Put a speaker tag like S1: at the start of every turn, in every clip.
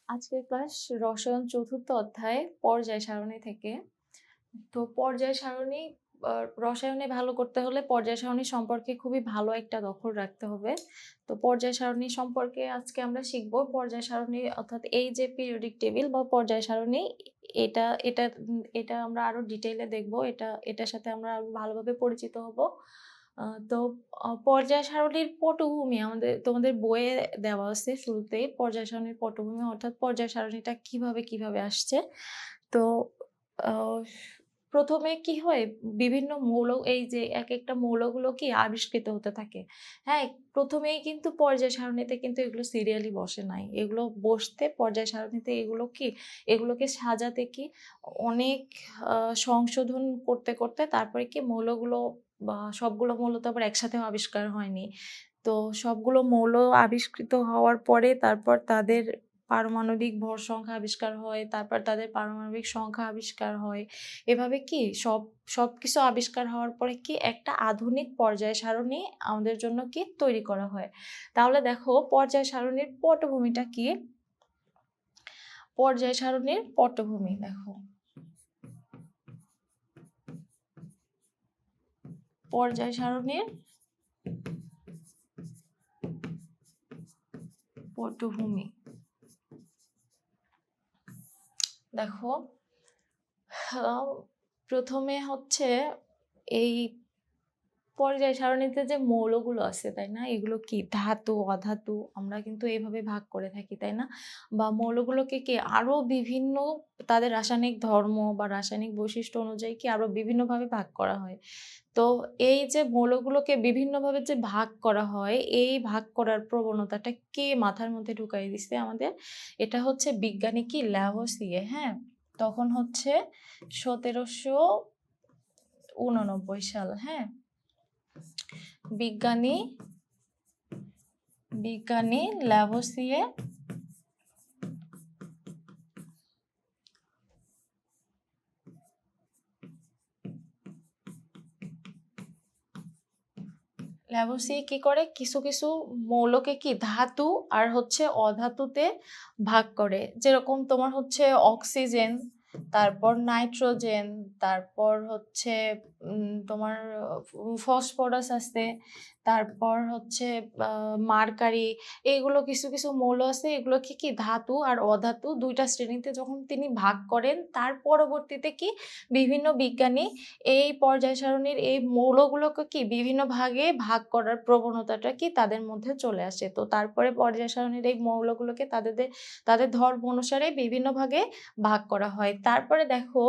S1: আজকের ক্লাস রসায়ন চতুর্থ অধ্যায় পর্যায় সারণী থেকে। তো পর্যায় সারণী রসায়নে ভালো করতে হলে পর্যায় সারণী সম্পর্কে খুবই ভালো একটা দখল রাখতে হবে। তো পর্যায় সারণী সম্পর্কে আজকে আমরা শিখব। পর্যায় সারণী অর্থাৎ এই যে পিরিয়ডিক টেবিল বা পর্যায় সারণী এটা এটা এটা আমরা আরো ডিটেইলে দেখব। এটার সাথে আমরা আরো ভালোভাবে পরিচিত হব। তো পর্যায় সারণীর পটভূমি তোমাদের বইয়ে দেওয়া আছে শুরুতেই। পর্যায় সারণীর পটভূমি অর্থাৎ পর্যায় সারণীটা কিভাবে আসছে। তো আহ, প্রথমে কি হয়, বিভিন্ন মৌল, এই যে এক একটা মৌলগুলো কি আবিষ্কৃত হতে থাকে। হ্যাঁ, প্রথমেই কিন্তু পর্যায় সারণীতে কিন্তু এগুলো সিরিয়ালি বসে নাই। এগুলো বসতে পর্যায় সারণীতে এগুলোকে সাজাতে কি অনেক সংশোধন করতে করতে তারপরে কি মৌলগুলো বা সবগুলো মৌল তো আবার একসাথেও আবিষ্কার হয়নি। তো সবগুলো মৌল আবিষ্কৃত হওয়ার পরে তারপর তাদের পারমাণবিক ভর সংখ্যা আবিষ্কার হয়, তারপর তাদের পারমাণবিক সংখ্যা আবিষ্কার হয়। এভাবে কি সবকিছু আবিষ্কার হওয়ার পরে কি একটা আধুনিক পর্যায় সারণী আমাদের জন্য কি তৈরি করা হয়। তাহলে দেখো পর্যায় সারণীর পটভূমিটা কি। পর্যায় সারণীর পটভূমি দেখো, পর্যায় সারণীর পটভূমি দেখো। প্রথমে হচ্ছে এই পর্যায় সারণীতে যে মৌলগুলো আছে তাই না, এগুলো কি ধাতু অধাতু আমরা কিন্তু এইভাবে ভাগ করে থাকি তাই না। বা মৌলগুলোকে কি আরো বিভিন্ন তাদের রাসায়নিক ধর্ম বা রাসায়নিক বৈশিষ্ট্য অনুযায়ী কি আরো বিভিন্নভাবে ভাগ করা হয়। তো এই যে মৌলগুলোকে বিভিন্নভাবে যে ভাগ করা হয়, এই ভাগ করার প্রবণতাটা কে মাথার মধ্যে ঢুকাই দিছে আমাদের? এটা হচ্ছে বিজ্ঞানী কি ল্যাভোসিয়ে। হ্যাঁ, তখন হচ্ছে 1789 সাল। হ্যাঁ, বিজ্ঞানী ল্যাভোসিয়ে কি করে, কিছু কিছু মৌলকে কি ধাতু আর হচ্ছে অধাতুতে ভাগ করে। যেরকম তোমার হচ্ছে অক্সিজেন, তারপর নাইট্রোজেন, তারপর হচ্ছে তোমার ফসফরাস আছে, তারপর হচ্ছে মার্কারি। এইগুলো কিছু কিছু মৌল আছে, এগুলোকে কি ধাতু আর অধাতু দুইটা শ্রেণীতে যখন তিনি ভাগ করেন, তার পরবর্তীতে কি বিভিন্ন বিজ্ঞানী এই পর্যায় সারণীর এই মৌলগুলোকে কি বিভিন্ন ভাগে ভাগ করার প্রবণতাটা কি তাদের মধ্যে চলে আসে। তো তারপরে পর্যায় সারণীর এই মৌলগুলোকে তাদের ধর্ম অনুসারে বিভিন্ন ভাগে ভাগ করা হয়। তারপরে দেখো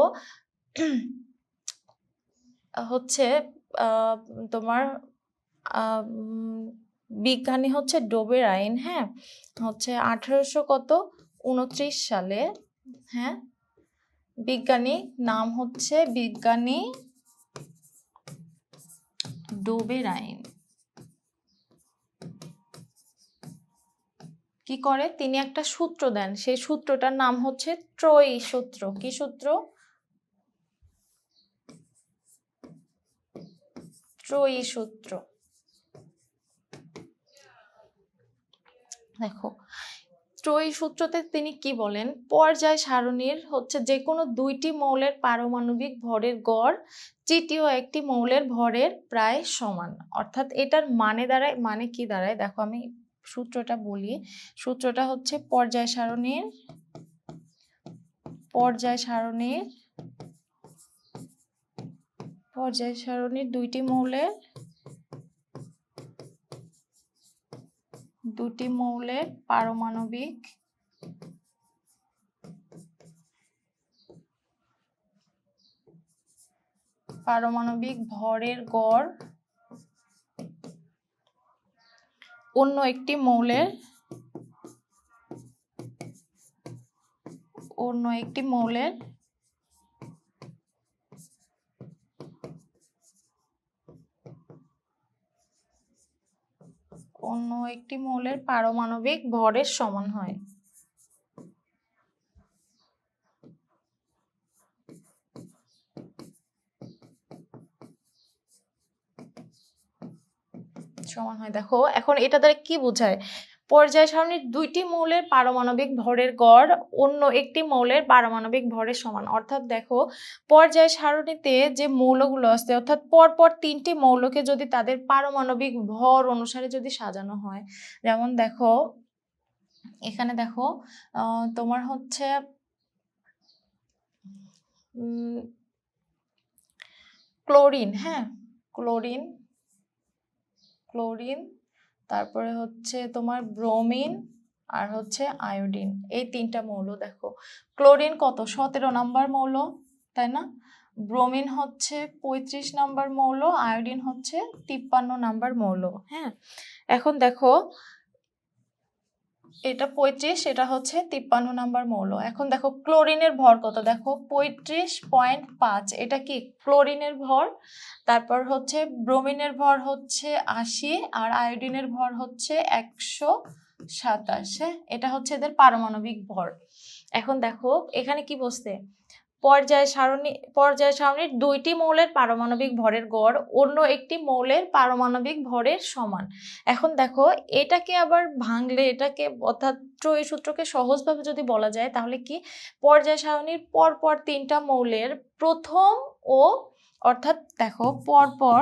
S1: হচ্ছে তোমার বিজ্ঞানী হচ্ছে ডোবের আইন। হ্যাঁ, হচ্ছে 1829 সালে। হ্যাঁ, বিজ্ঞানী নাম হচ্ছে বিজ্ঞানী ডোবের আইন। কি করে, তিনি একটা সূত্র দেন, সেই সূত্রটার নাম হচ্ছে ত্রয়ী সূত্র। কি সূত্র? ত্রয়ী সূত্র। দেখো ত্রয়ী সূত্রতে তিনি কি বলেন, পর্যায় সারণীর হচ্ছে যে কোনো দুইটি মৌলের পারমাণবিক ভরের গড় তৃতীয় একটি মৌলের ভরের প্রায় সমান। অর্থাৎ এটার মানে কি দাঁড়ায়, দেখো আমি সূত্রটা বলি। সূত্রটা হচ্ছে পর্যায় সারণীর দুটি মৌলের পারমাণবিক ভরের গড় অন্য একটি মৌলের পারমাণবিক ভরের সমান হয়। দেখো এখন এটা দ্বারা কি বোঝায়, পর্যায় সারণীর দুইটি মৌলের পারমাণবিক ভরের গড় অন্য একটি মৌলের পারমাণবিক ভরের সমান। অর্থাৎ দেখো পর্যায় সারণীতে যে মৌলগুলো আছে অর্থাৎ পরপর তিনটি মৌলকে যদি তাদের পারমাণবিক ভর অনুসারে যদি সাজানো হয়, যেমন দেখো এখানে দেখো তোমার হচ্ছে ক্লোরিন, হ্যাঁ ক্লোরিন, ক্লোরিন, তারপরে হচ্ছে তোমার ব্রোমিন আর হচ্ছে আয়োডিন, এই তিনটা মৌল। দেখো ক্লোরিন কত 17 নাম্বার মৌল, তাই না? ব্রোমিন হচ্ছে 35 নাম্বার মৌল, আয়োডিন হচ্ছে 53 নাম্বার মৌল। হ্যাঁ, এখন দেখো এটা 35, এটা হচ্ছে 53 নাম্বার মৌল। এখন দেখো ক্লোরিনের ভর কত, দেখো 35.5, এটা কি ক্লোরিনের ভর। তারপর হচ্ছে ব্রোমিনের ভর হচ্ছে 80 আর আয়োডিনের ভর হচ্ছে 127। হ্যাঁ, এটা হচ্ছে এদের পারমাণবিক ভর। এখন দেখো এখানে কি বলছে, পর্যায় সারণীর দুইটি মৌলের পারমাণবিক ভরের গড় অন্য একটি মৌলের পারমাণবিক ভরের সমান। এখন দেখো এটাকে আবার ভাঙলে এটাকে অর্থাৎ এই সূত্রকে সহজভাবে যদি বলা যায় তাহলে কি, পর্যায় সারণীর পরপর তিনটা মৌলের প্রথম ও অর্থাৎ দেখো পরপর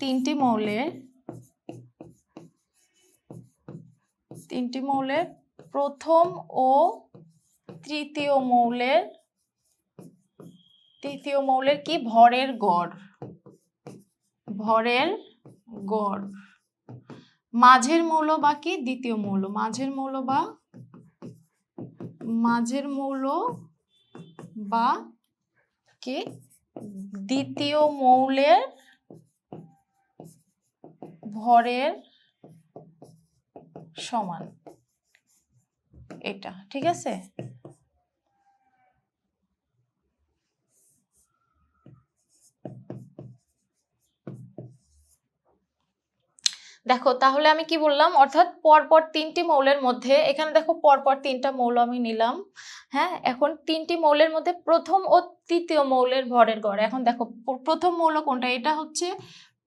S1: তিনটি মৌলের প্রথম ও তৃতীয় মৌলের কি ভরের গড়, মাঝের মৌল বা কি দ্বিতীয় মৌল, মাঝের মৌল বা কি দ্বিতীয় মৌলের ভরের সমান, এটা ঠিক আছে। দেখো তাহলে আমি কি বললাম, অর্থাৎ পরপর তিনটি মৌলের মধ্যে, এখানে দেখো পরপর তিনটা মৌল আমি নিলাম। হ্যাঁ, এখন তিনটি মৌলের মধ্যে প্রথম ও তৃতীয় মৌলের ভরের গড়। এখন দেখো প্রথম মৌল কোনটা, এটা হচ্ছে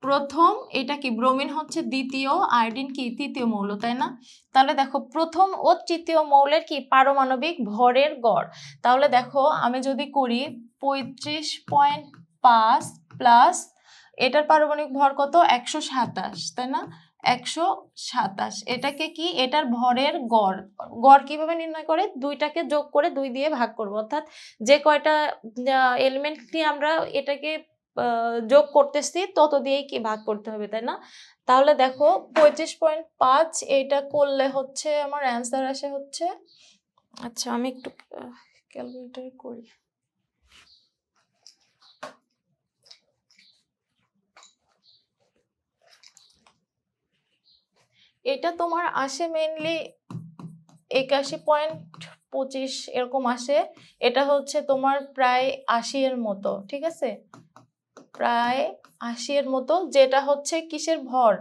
S1: প্রথম, এটা কি ব্রোমিন হচ্ছে দ্বিতীয়, আয়োডিন কি তৃতীয় মৌল, তাই না? তাহলে দেখো প্রথম ও তৃতীয় মৌলের কি পারমাণবিক ভরের গড়। তাহলে দেখো আমি যদি করি 35.5 প্লাস এটার পারমাণবিক ভর কত 127, তাই না? 127, এটাকে কি এটার ভরের গড় কিভাবে নির্ণয় করে, দুইটাকে যোগ করে 2 দিয়ে ভাগ করব, অর্থাৎ যে কয়টা এলিমেন্ট নিয়ে আমরা এটাকে যোগ করতেছি তত দিয়েই কি ভাগ করতে হবে, তাই না? তাহলে দেখো 25.5 এটা করলে হচ্ছে আমার অ্যান্সার আসে হচ্ছে, আচ্ছা আমি একটু ক্যালকুলেটর করি। এটা তোমার আসে মেইনলি 81.25 এরকম আসে। এটা হচ্ছে তোমার প্রায় 80 এর মতো, ঠিক আছে, প্রায় 80 এর মতো, যেটা হচ্ছে কিসের ভর,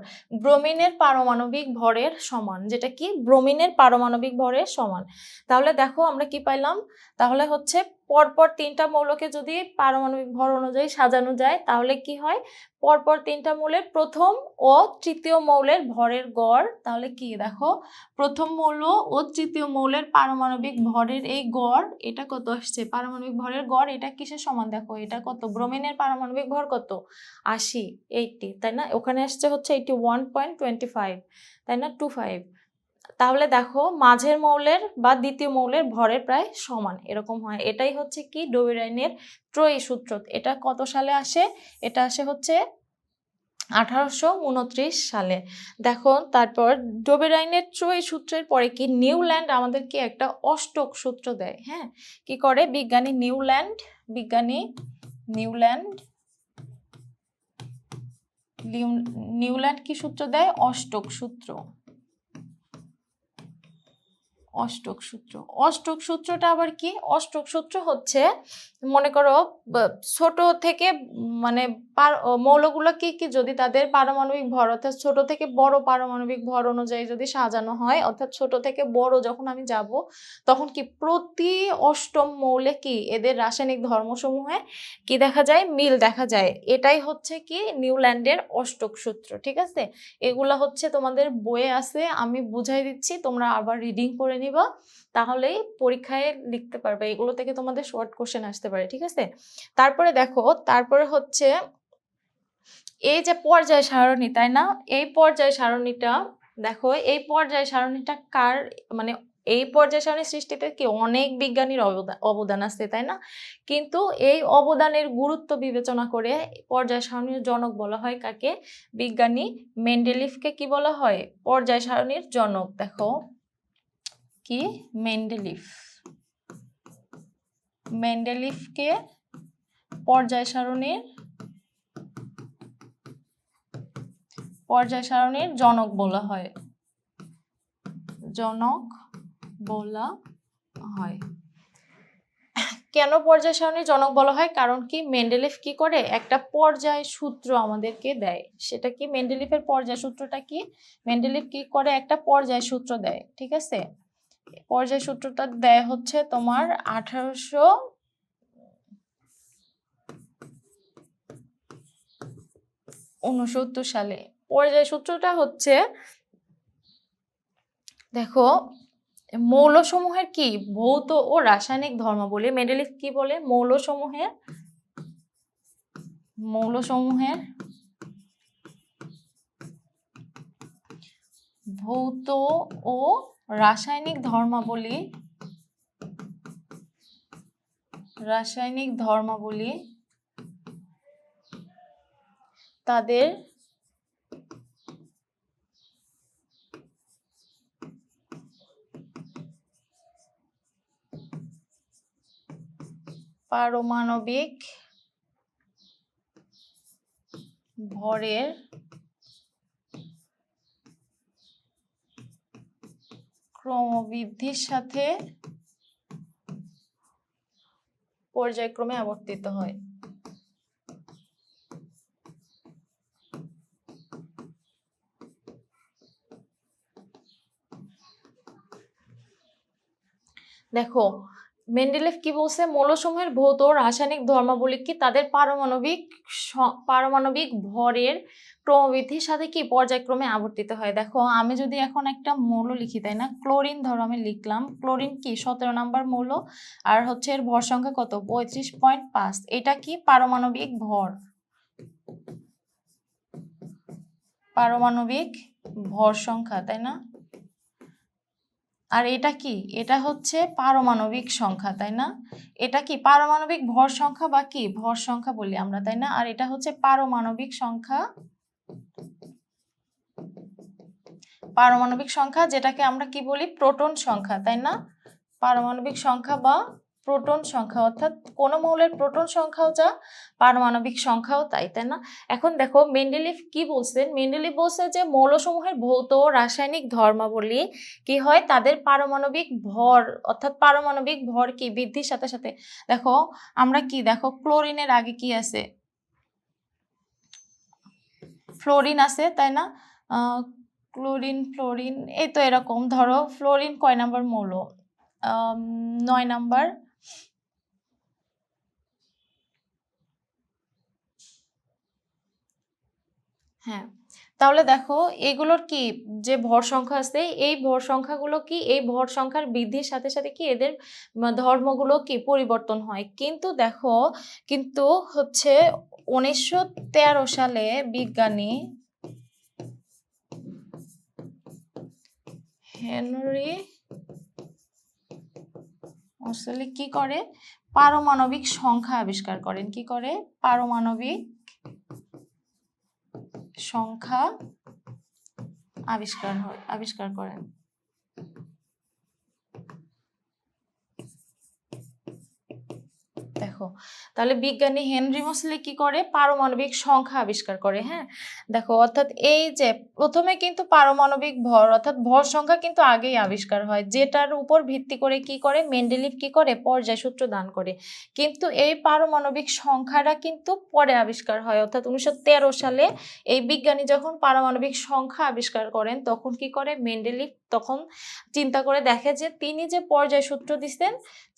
S1: ব্রোমিনের পারমাণবিক ভরের সমান, যেটা কি ব্রোমিনের পারমাণবিক ভরের সমান। তাহলে দেখো আমরা কি পাইলাম, তাহলে হচ্ছে পরপর তিনটা মৌলকে যদি পারমাণবিক ভর অনুযায়ী সাজানো যায় তাহলে কি হয়, পরপর তিনটা মৌলের প্রথম ও তৃতীয় মৌলের ভরের গড়, তাহলে কি দেখো প্রথম মৌল ও তৃতীয় মৌলের পারমাণবিক ভরের এই গড়, এটা কত আসছে পারমাণবিক ভরের গড়, এটা কিসের সমান, দেখো এটা কত ব্রোমিনের পারমাণবিক ভর কত 80, 80, তাই না? ওখানে আসছে হচ্ছে 81.25, তাই না, 25। তাহলে দেখো মাঝের মৌলের বা দ্বিতীয় মৌলের ভরের প্রায় সমান এরকম হয়। এটাই হচ্ছে কি ডোবেরাইনের ত্রয়ী সূত্র। এটা কত সালে আসে, এটা আসে হচ্ছে 1829 সালে। দেখো তারপর ডোবেরাইনের ত্রয়ী সূত্রের পরে কি নিউল্যান্ড আমাদেরকে একটা অষ্টক সূত্র দেয়। হ্যাঁ, কি করে বিজ্ঞানী নিউল্যান্ড কি সূত্র দেয়, অষ্টক সূত্র, অষ্টক সূত্র। অষ্টক সূত্রটা আবার কি? অষ্টক সূত্র হচ্ছে মনে করো ছোট থেকে মানে মৌলগুলো কি কি যদি তাদের পারমাণবিক ভর অর্থাৎ ছোট থেকে বড় পারমাণবিক ভর অনুযায়ী যদি সাজানো হয়, অর্থাৎ ছোট থেকে বড় যখন আমি যাব তখন কি প্রতি অষ্টম মৌলে কি এদের রাসায়নিক ধর্মসমূহে কি দেখা যায়? মিল দেখা যায়। এটাই হচ্ছে কি নিউল্যান্ডের অষ্টক সূত্র। ঠিক আছে, এগুলা হচ্ছে তোমাদের বইয়ে আছে, আমি বুঝাই দিচ্ছি, তোমরা আবার রিডিং করে নিবা, তাহলেই পরীক্ষায় লিখতে পারবে। এগুলো থেকে তোমাদের শর্ট কোশ্চেন আসতে পারে। ঠিক আছে, তারপরে দেখো, তারপরে হচ্ছে এই যে পর্যায় সারণী, তাই না? এই পর্যায় সারণীটা দেখো, এই পর্যায় সারণীটা কার মানে এই পর্যায় সারণী সৃষ্টিতে কি অনেক বিজ্ঞানীর অবদান আছে, তাই না? কিন্তু এই অবদানের গুরুত্ব বিবেচনা করে পর্যায় সারণীর জনক বলা হয় কাকে? বিজ্ঞানী মেন্ডেলিফকে কি বলা হয়? পর্যায় সারণীর জনক। দেখো কি, মেন্ডেলিফকে পর্যায় সারণীর জনক বলা হয়। কেন পর্যায় সারণীর জনক বলা হয়? কারণ কি মেন্ডেলিফ কি করে? একটা পর্যায় সূত্র আমাদেরকে দেয়। সেটা কি? মেন্ডেলিফের পর্যায় সূত্রটা কি? মেন্ডেলিফ কি করে? একটা পর্যায় সূত্র দেয়। ঠিক আছে, পর্যায় সূত্রটা দেয় হচ্ছে তোমার 1869 সালে। পর্যায় সূত্রটা হচ্ছে দেখো, মৌলসমূহের কি ভৌত ও রাসায়নিক ধর্মাবলী। মেন্ডেলিফ কি বলে? মৌলসমূহের ভৌত ও রাসায়নিক ধর্মাবলী তাদের পারমাণবিক ভরের ক্রমবৃদ্ধির সাথে পর্যায়ক্রমে আবর্তিত হয়। দেখো মেন্ডেলিফ কি বলছে? মৌলসমূহের ভৌত ও রাসায়নিক ধর্মাবলী কি তাদের পারমাণবিক ভরের ক্রমবৃদ্ধির সাথে কি পর্যায়ক্রমে আবর্তিত হয়। দেখো আমি যদি এখন একটা মৌল লিখি, তাই না? ক্লোরিন ধরো আমি লিখলাম, ক্লোরিন কি 17 নম্বর মৌল, আর হচ্ছে এর ভর সংখ্যা কত? 35.5। এটা কি পারমাণবিক ভর সংখ্যা, তাই না? আর এটা কি? এটা হচ্ছে পারমাণবিক সংখ্যা, তাই না? এটা কি পারমাণবিক ভর সংখ্যা বা কি ভর সংখ্যা বলি আমরা, তাই না? আর এটা হচ্ছে পারমাণবিক সংখ্যা, যেটাকে আমরা কি বলি? প্রোটন সংখ্যা, তাই না? পারমাণবিক সংখ্যা বা প্রোটন সংখ্যা, অর্থাৎ কোন মৌলের প্রোটন সংখ্যাও যা, পারমাণবিক সংখ্যাও তাই, তাই না? এখন দেখো মেন্ডেলিফ কি বলছেন? মেন্ডেলিফ বলছে যে মৌলসমূহের ভৌত ও রাসায়নিক ধর্মাবলী কি হয়? তাদের পারমাণবিক ভর অর্থাৎ পারমাণবিক ভর কি বৃদ্ধির সাথে সাথে। দেখো আমরা কি, দেখো ক্লোরিনের আগে কি আছে? ফ্লোরিন আছে, তাই না? ফ্লোরিন এই তো এরকম ধরো, ফ্লোরিন কয় নাম্বার মৌল? 9 নাম্বার। হ্যাঁ, তাহলে দেখো এগুলোর কি যে ভর সংখ্যা আছে, এই ভর সংখ্যাগুলো কি এই ভর সংখ্যার বৃদ্ধির সাথে সাথে কি এদের ধর্মগুলো কি পরিবর্তন হয়। কিন্তু দেখো, কিন্তু হচ্ছে 1913 সালে বিজ্ঞানী হেনরি মোসেলি কি করে? পারমাণবিক সংখ্যা আবিষ্কার করেন। কি করে? পারমাণবিক সংখ্যা আবিষ্কার করেন। দেখো, তাহলে বিজ্ঞানী হেনরি মোসলে কি করে? পারমাণবিক সংখ্যা আবিষ্কার করে। হ্যাঁ, দেখো, অর্থাৎ এই যে প্রথমে কিন্তু পারমাণবিক ভর অর্থাৎ ভর সংখ্যা কিন্তু আগেই আবিষ্কার হয়, যেটার উপর ভিত্তি করে কি করে মেন্ডেলিভ কি করে পর্যায় সূত্র দান করে। কিন্তু এই পারমাণবিক সংখ্যাটা কিন্তু পরে আবিষ্কার হয়, অর্থাৎ 1913 সালে এই বিজ্ঞানী যখন পারমাণবিক সংখ্যা আবিষ্কার করেন তখন কি করে মেন্ডেলিভ তখন চিন্তা করে দেখে যে তিনি যে পর্যায় সূত্র দিচ্ছেন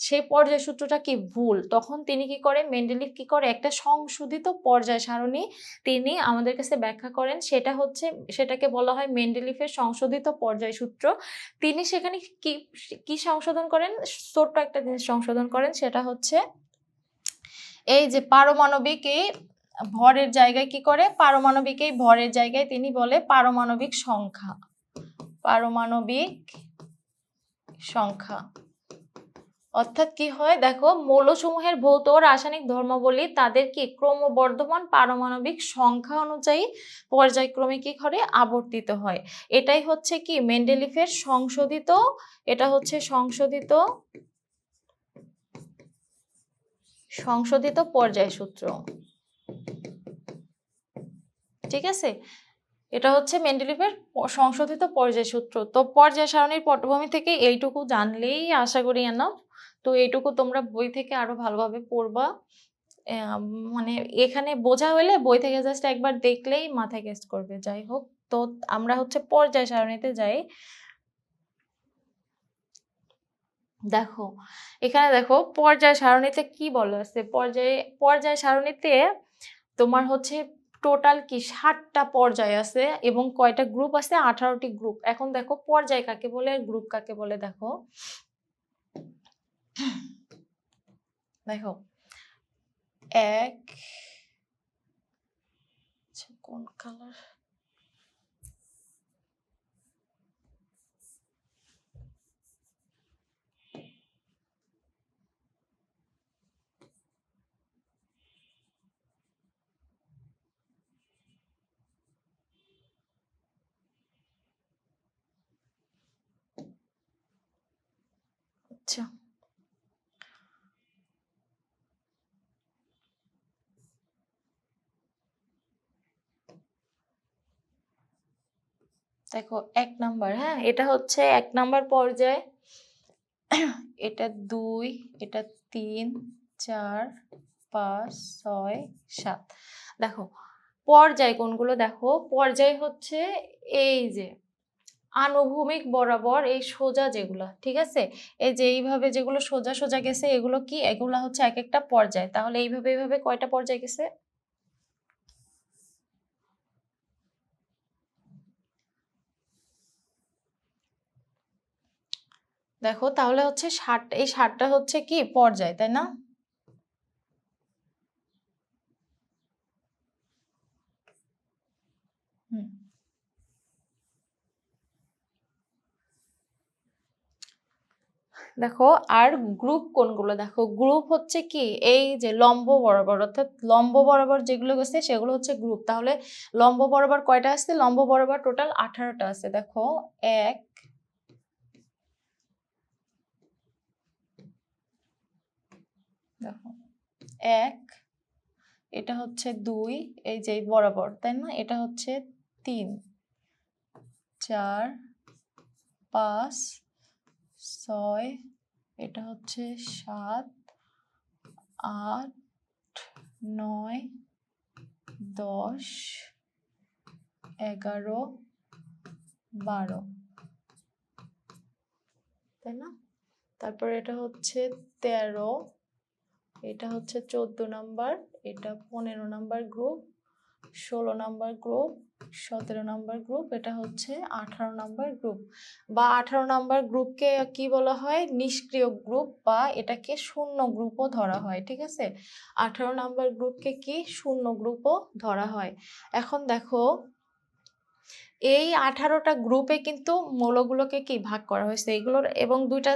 S1: সেই পর্যায় সূত্রটা কি ভুল। তখন তিনি কি করে মেন্ডেলিভ কি করে একটা সংশোধিত পর্যায় সারণী তিনি আমাদের কাছে ব্যাখ্যা করেন, সেটাকে বলা হয় মেন্ডেলিভের সংশোধিত পর্যায় সূত্র। তিনি সেখানে কি কি সংশোধন করেন? ছোট্ট একটা জিনিস সংশোধন করেন, সেটা হচ্ছে এই যে পারমাণবিক এই ভরের জায়গায় কি করে পারমাণবিক এই ভরের জায়গায় তিনি বলে পারমাণবিক সংখ্যা, পারমাণবিক সংখ্যা। অর্থাৎ কি হয় দেখো, মৌলসমূহের ভৌত ও রাসায়নিক ধর্মাবলী তাদের কি ক্রমবর্ধমান পারমাণবিক সংখ্যা অনুযায়ী পর্যায়ক্রমে কি করে আবর্তিত হয়। এটাই হচ্ছে কি মেন্ডেলিভের সংশোধিত, এটা হচ্ছে সংশোধিত পর্যায় সূত্র। ঠিক আছে, এটা হচ্ছে মেন্ডেলিভের সংশোধিত পর্যায় সূত্র। তো পর্যায় সারণীর পটভূমি থেকে এইটুকু জানলেই আশা করি এনাফ। তো এইটুকু তোমরা বই থেকে আরো ভালোভাবে পড়বা। মানে এখানে বোঝা হলে বই থেকে জাস্ট একবার দেখলেই মাথায় ক্যাচ করবে। যাই হোক, তো আমরা হচ্ছে পর্যায় সারণীতে যাই। দেখো, এখানে দেখো পর্যায় সারণীতে কি বলা আছে। পর্যায় সারণীতে তোমার হচ্ছে টোটাল কি 60টা পর্যায় আছে এবং কয়টা গ্রুপ আছে? 18টি গ্রুপ। এখন দেখো পর্যায় কাকে বলে আর গ্রুপ কাকে বলে। দেখো দেখো এক, কোন কালার, আচ্ছা দেখো 1 নাম্বার, হ্যাঁ এটা হচ্ছে 1 নাম্বার পর্যায়, এটা 2, এটা 3, 4, 5, 6, 7। দেখো পর্যায় কোনগুলো, দেখো পর্যায় হচ্ছে এই যে আনুভূমিক বরাবর এই সোজা যেগুলো, ঠিক আছে, এই যে এইভাবে যেগুলো সোজা সোজা গেছে এগুলো কি, এগুলো হচ্ছে এক একটা পর্যায়। তাহলে এইভাবে কয়টা পর্যায় গেছে? দেখো তাহলে হচ্ছে 60, এই 60টা হচ্ছে কি পর্যায়, তাই না? হুম, দেখো আর গ্রুপ কোনগুলো, দেখো গ্রুপ হচ্ছে কি এই যে লম্ব বরাবর, অর্থাৎ লম্ব বরাবর যেগুলো গেছে সেগুলো হচ্ছে গ্রুপ। তাহলে লম্ব বরাবর কয়টা আছে? লম্ব বরাবর টোটাল 18টা আছে। দেখো 1, দেখো 1, এটা হচ্ছে 2, এই যে বরাবর, তাই না? এটা হচ্ছে 3, 4, 5, 6, এটা হচ্ছে 7, 8, 9, 10, 11, 12, তাই না? তারপর এটা হচ্ছে 13, এটা হচ্ছে 14 নাম্বার, এটা 15 number group, 16 number group, 17 number group, এটা হচ্ছে 18 নাম্বার গ্রুপ। বা 18 নাম্বার গ্রুপকে কি বলা হয়? নিষ্ক্রিয় গ্রুপ, বা এটাকে শূন্য গ্রুপও ধরা হয়। ঠিক আছে, 18 নাম্বার গ্রুপকে কি শূন্য গ্রুপও ধরা হয়। এখন দেখো এই 18টা গ্রুপে কিন্তু মৌলগুলোকে কি ভাগ করা হয়েছে এগুলোর, এবং দুইটা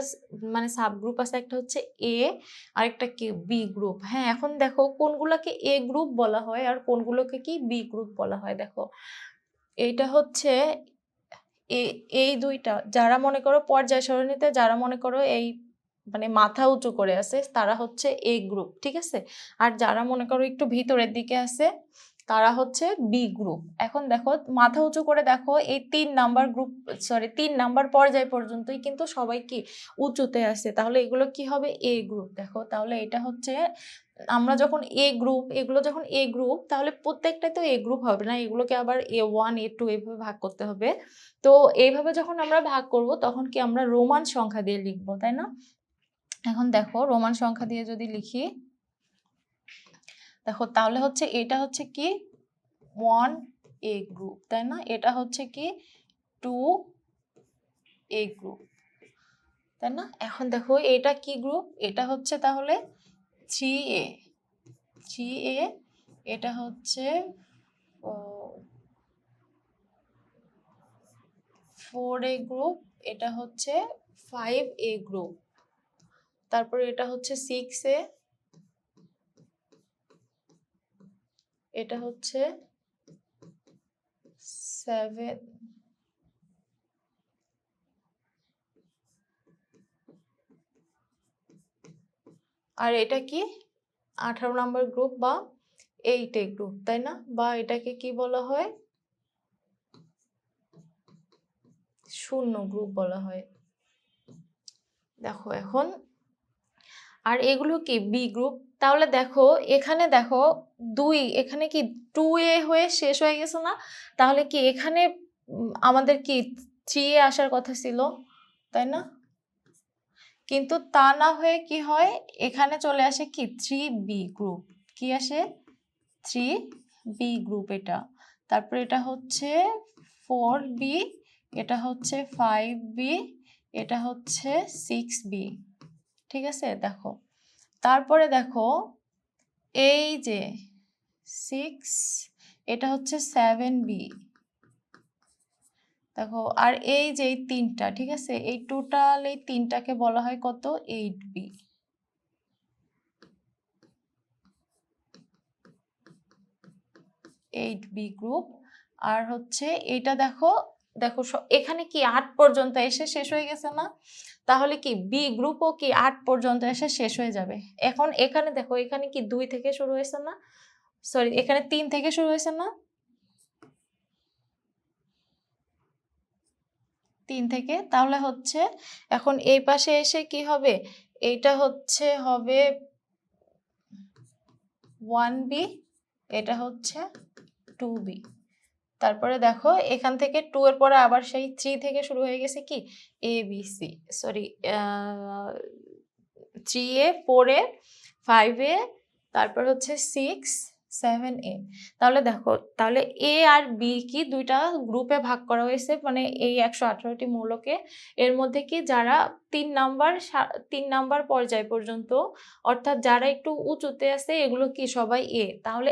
S1: মানে সাব গ্রুপ আছে, একটা হচ্ছে এ আর একটা কি বি গ্রুপ। হ্যাঁ, এখন দেখো কোনগুলোকে এ গ্রুপ বলা হয় আর কোনগুলোকে কি বি গ্রুপ বলা হয়। দেখো এইটা হচ্ছে এই দুইটা, যারা মনে করো পর্যায় সারণীতে, যারা মনে করো এই মানে মাথা উঁচু করে আছে তারা হচ্ছে এ গ্রুপ, ঠিক আছে। আর যারা মনে করো একটু ভিতরের দিকে আছে তারা হচ্ছে বি গ্রুপ। এখন দেখো মাথা উঁচু করে দেখো এই 3 নাম্বার গ্রুপ, সরি 3 নাম্বার পর্যায় পর্যন্তই কিন্তু সবাই কি উঁচুতে আছে, তাহলে এগুলো কি হবে এ গ্রুপ। দেখো তাহলে এটা হচ্ছে আমরা যখন এ গ্রুপ, এগুলো যখন এ গ্রুপ তাহলে প্রত্যেকটাই তো এ গ্রুপ হবে না, এগুলোকে আবার A1 A2 এইভাবে ভাগ করতে হবে। তো এইভাবে যখন আমরা ভাগ করব তখন কি আমরা রোমান সংখ্যা দিয়ে লিখবো, তাই না। এখন দেখো রোমান সংখ্যা দিয়ে যদি লিখি, দেখো তাহলে হচ্ছে এটা হচ্ছে কি 1 এ গ্রুপ, তাই না। এটা হচ্ছে কি 2 এ গ্রুপ, তাই না। এখন দেখো এটা কি গ্রুপ, এটা হচ্ছে তাহলে 3A, 3A। এটা হচ্ছে 4A গ্রুপ, এটা হচ্ছে 5A গ্রুপ, তারপরে এটা হচ্ছে 6A, এটা হচ্ছে 7, আর এটা কি 18 নম্বর গ্রুপ বা 8A গ্রুপ, তাই না। বা এটাকে কি বলা হয়, শূন্য গ্রুপ বলা হয়। দেখো এখন আর এগুলো কি বি গ্রুপ। তাহলে দেখো এখানে দেখো 2, এখানে কি 2A হয়ে শেষ হয়ে গেছে না, তাহলে কি এখানে আমাদের কি 3A আসার কথা ছিল, তাই না। কিন্তু তা না হয়ে কি হয়, এখানে চলে আসে কি 3B গ্রুপ, কি আসে 3B গ্রুপ এটা। তারপর এটা হচ্ছে 4B, এটা হচ্ছে 5B, এটা হচ্ছে 6B, ঠিক আছে। দেখো তারপরে দেখো এই যে 6, এটা হচ্ছে 7B, দেখো আর এই যে এই 3টা, ঠিক আছে, এই টোটাল এই 3টাকে বলা হয় কত 8B, 8B গ্রুপ। আর হচ্ছে এটা দেখো, দেখো এখানে কি 8 পর্যন্ত এসে শেষ হয়ে গেছে না, তাহলে কি বি গ্রুপও কি 8 পর্যন্ত এসে শেষ হয়ে যাবে। এখন এখানে দেখো এখানে কি 2 থেকে শুরু হয়েছে না, সরি এখানে 3 থেকে শুরু হয়েছে না, 3 থেকে, তাহলে হচ্ছে এখন এই পাশে এসে কি হবে, এইটা হচ্ছে হবে 1B, এটা হচ্ছে 2B। তারপরে দেখো এখান থেকে 2 এর পরে আবার সেই 3 থেকে শুরু হয়ে গেছে কি ABC, sorry 3A, 4A, 5A, তারপর হচ্ছে 6, 7A। তাহলে দেখো তাহলে এ আর বি কি দুইটা গ্রুপে ভাগ করা হয়েছে, মানে এই 118টি মৌলকে। এর মধ্যে কি যারা 3 নাম্বার পর্যায় পর্যন্ত, অর্থাৎ যারা একটু উঁচুতে আছে এগুলো কি সবাই এ, তাহলে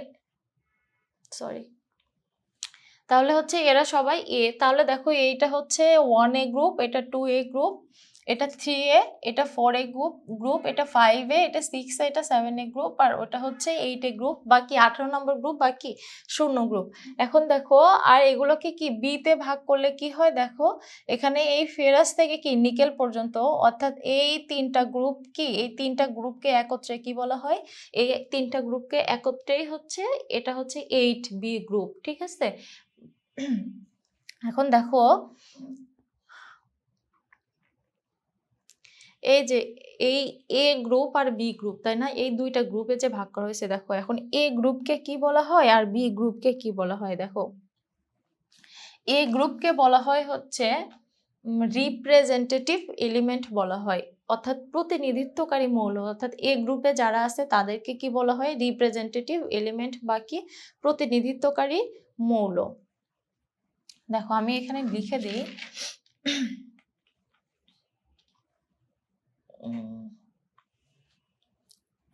S1: সরি তাহলে হচ্ছে এরা সবাই এ। তাহলে দেখো এইটা হচ্ছে 1A গ্রুপ, এটা 2A গ্রুপ, এটা 3A, এটা 4A গ্রুপ, এটা 5A, এটা 6A, এটা 7A গ্রুপ, আর ওটা হচ্ছে 8A গ্রুপ, বাকি 18 নম্বর গ্রুপ বাকি শূন্য গ্রুপ। এখন দেখো আর এগুলোকে কি বি তে ভাগ করলে কি হয়, দেখো এখানে এই ফেরাস থেকে কি নিকেল পর্যন্ত, অর্থাৎ এই 3টা গ্রুপ কি এই 3টা গ্রুপকে একত্রে কি বলা হয়, এই 3টা গ্রুপকে একত্রেই হচ্ছে এটা হচ্ছে 8B গ্রুপ, ঠিক আছে। এখন দেখো এই যে এই এ গ্রুপ আর বি গ্রুপ, তাই না, এই দুইটা গ্রুপে যে ভাগ করা হয়েছে, দেখো এখন এ গ্রুপকে কি বলা হয় আর বি গ্রুপকে কি বলা হয়। দেখো এ গ্রুপকে বলা হয় হচ্ছে রিপ্রেজেন্টেটিভ এলিমেন্ট বলা হয়, অর্থাৎ প্রতিনিধিত্বকারী মৌল, অর্থাৎ এ গ্রুপে যারা আছে তাদেরকে কি বলা হয় রিপ্রেজেন্টেটিভ এলিমেন্ট বা কি প্রতিনিধিত্বকারী মৌল। দেখো আমি এখানে লিখে দিই,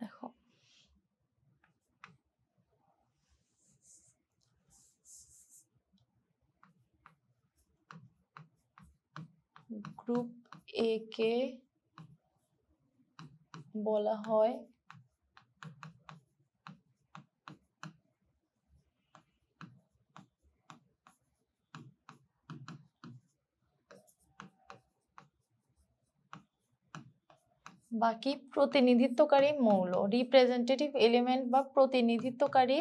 S1: দেখো গ্রুপ এ কে বলা হয় বাকি প্রতিনিধিত্বকারী মৌল, রিপ্রেজেন্টেটিভ এলিমেন্ট বা প্রতিনিধিত্বকারী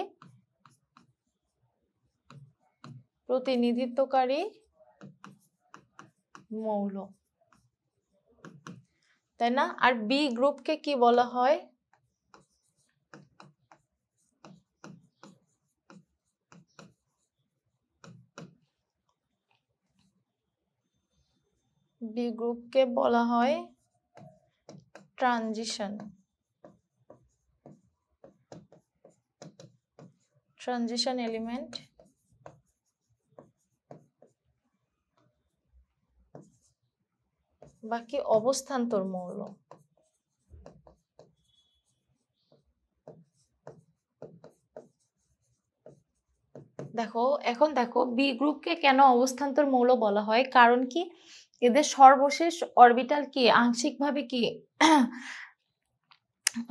S1: মৌল, তাই না? আর বি গ্রুপকে কি বলা হয়? বি গ্রুপকে বলা হয় ট্রানজিশন এলিমেন্ট। বাকি অবস্থান্তর মৌল। দেখো এখন দেখো বি গ্রুপকে কেন অবস্থান্তর মৌল বলা হয়, কারণ কি এদের সর্বশেষ অরবিটাল কি আংশিকভাবে কি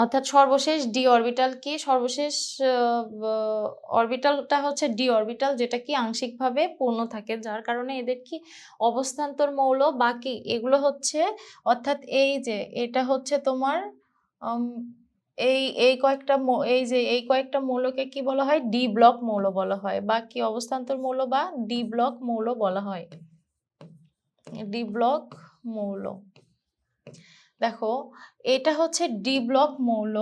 S1: অর্থাৎ সর্বশেষ ডি অরবিটাল কি, সর্বশেষ অরবিটালটা হচ্ছে ডি অরবিটাল, যেটা কি আংশিকভাবে পূর্ণ থাকে, যার কারণে এদের কি অবস্থান্তর মৌল। বাকি এগুলো হচ্ছে অর্থাৎ এই যে এটা হচ্ছে তোমার এই কয়েকটা মৌলকে কি বলা হয়? ডি ব্লক মৌল বলা হয়, বা কি অবস্থান্তর মৌল বা ডি ব্লক মৌল বলা হয়। ডি ব্লক মৌল। দেখো এটা হচ্ছে ডি ব্লক মৌল,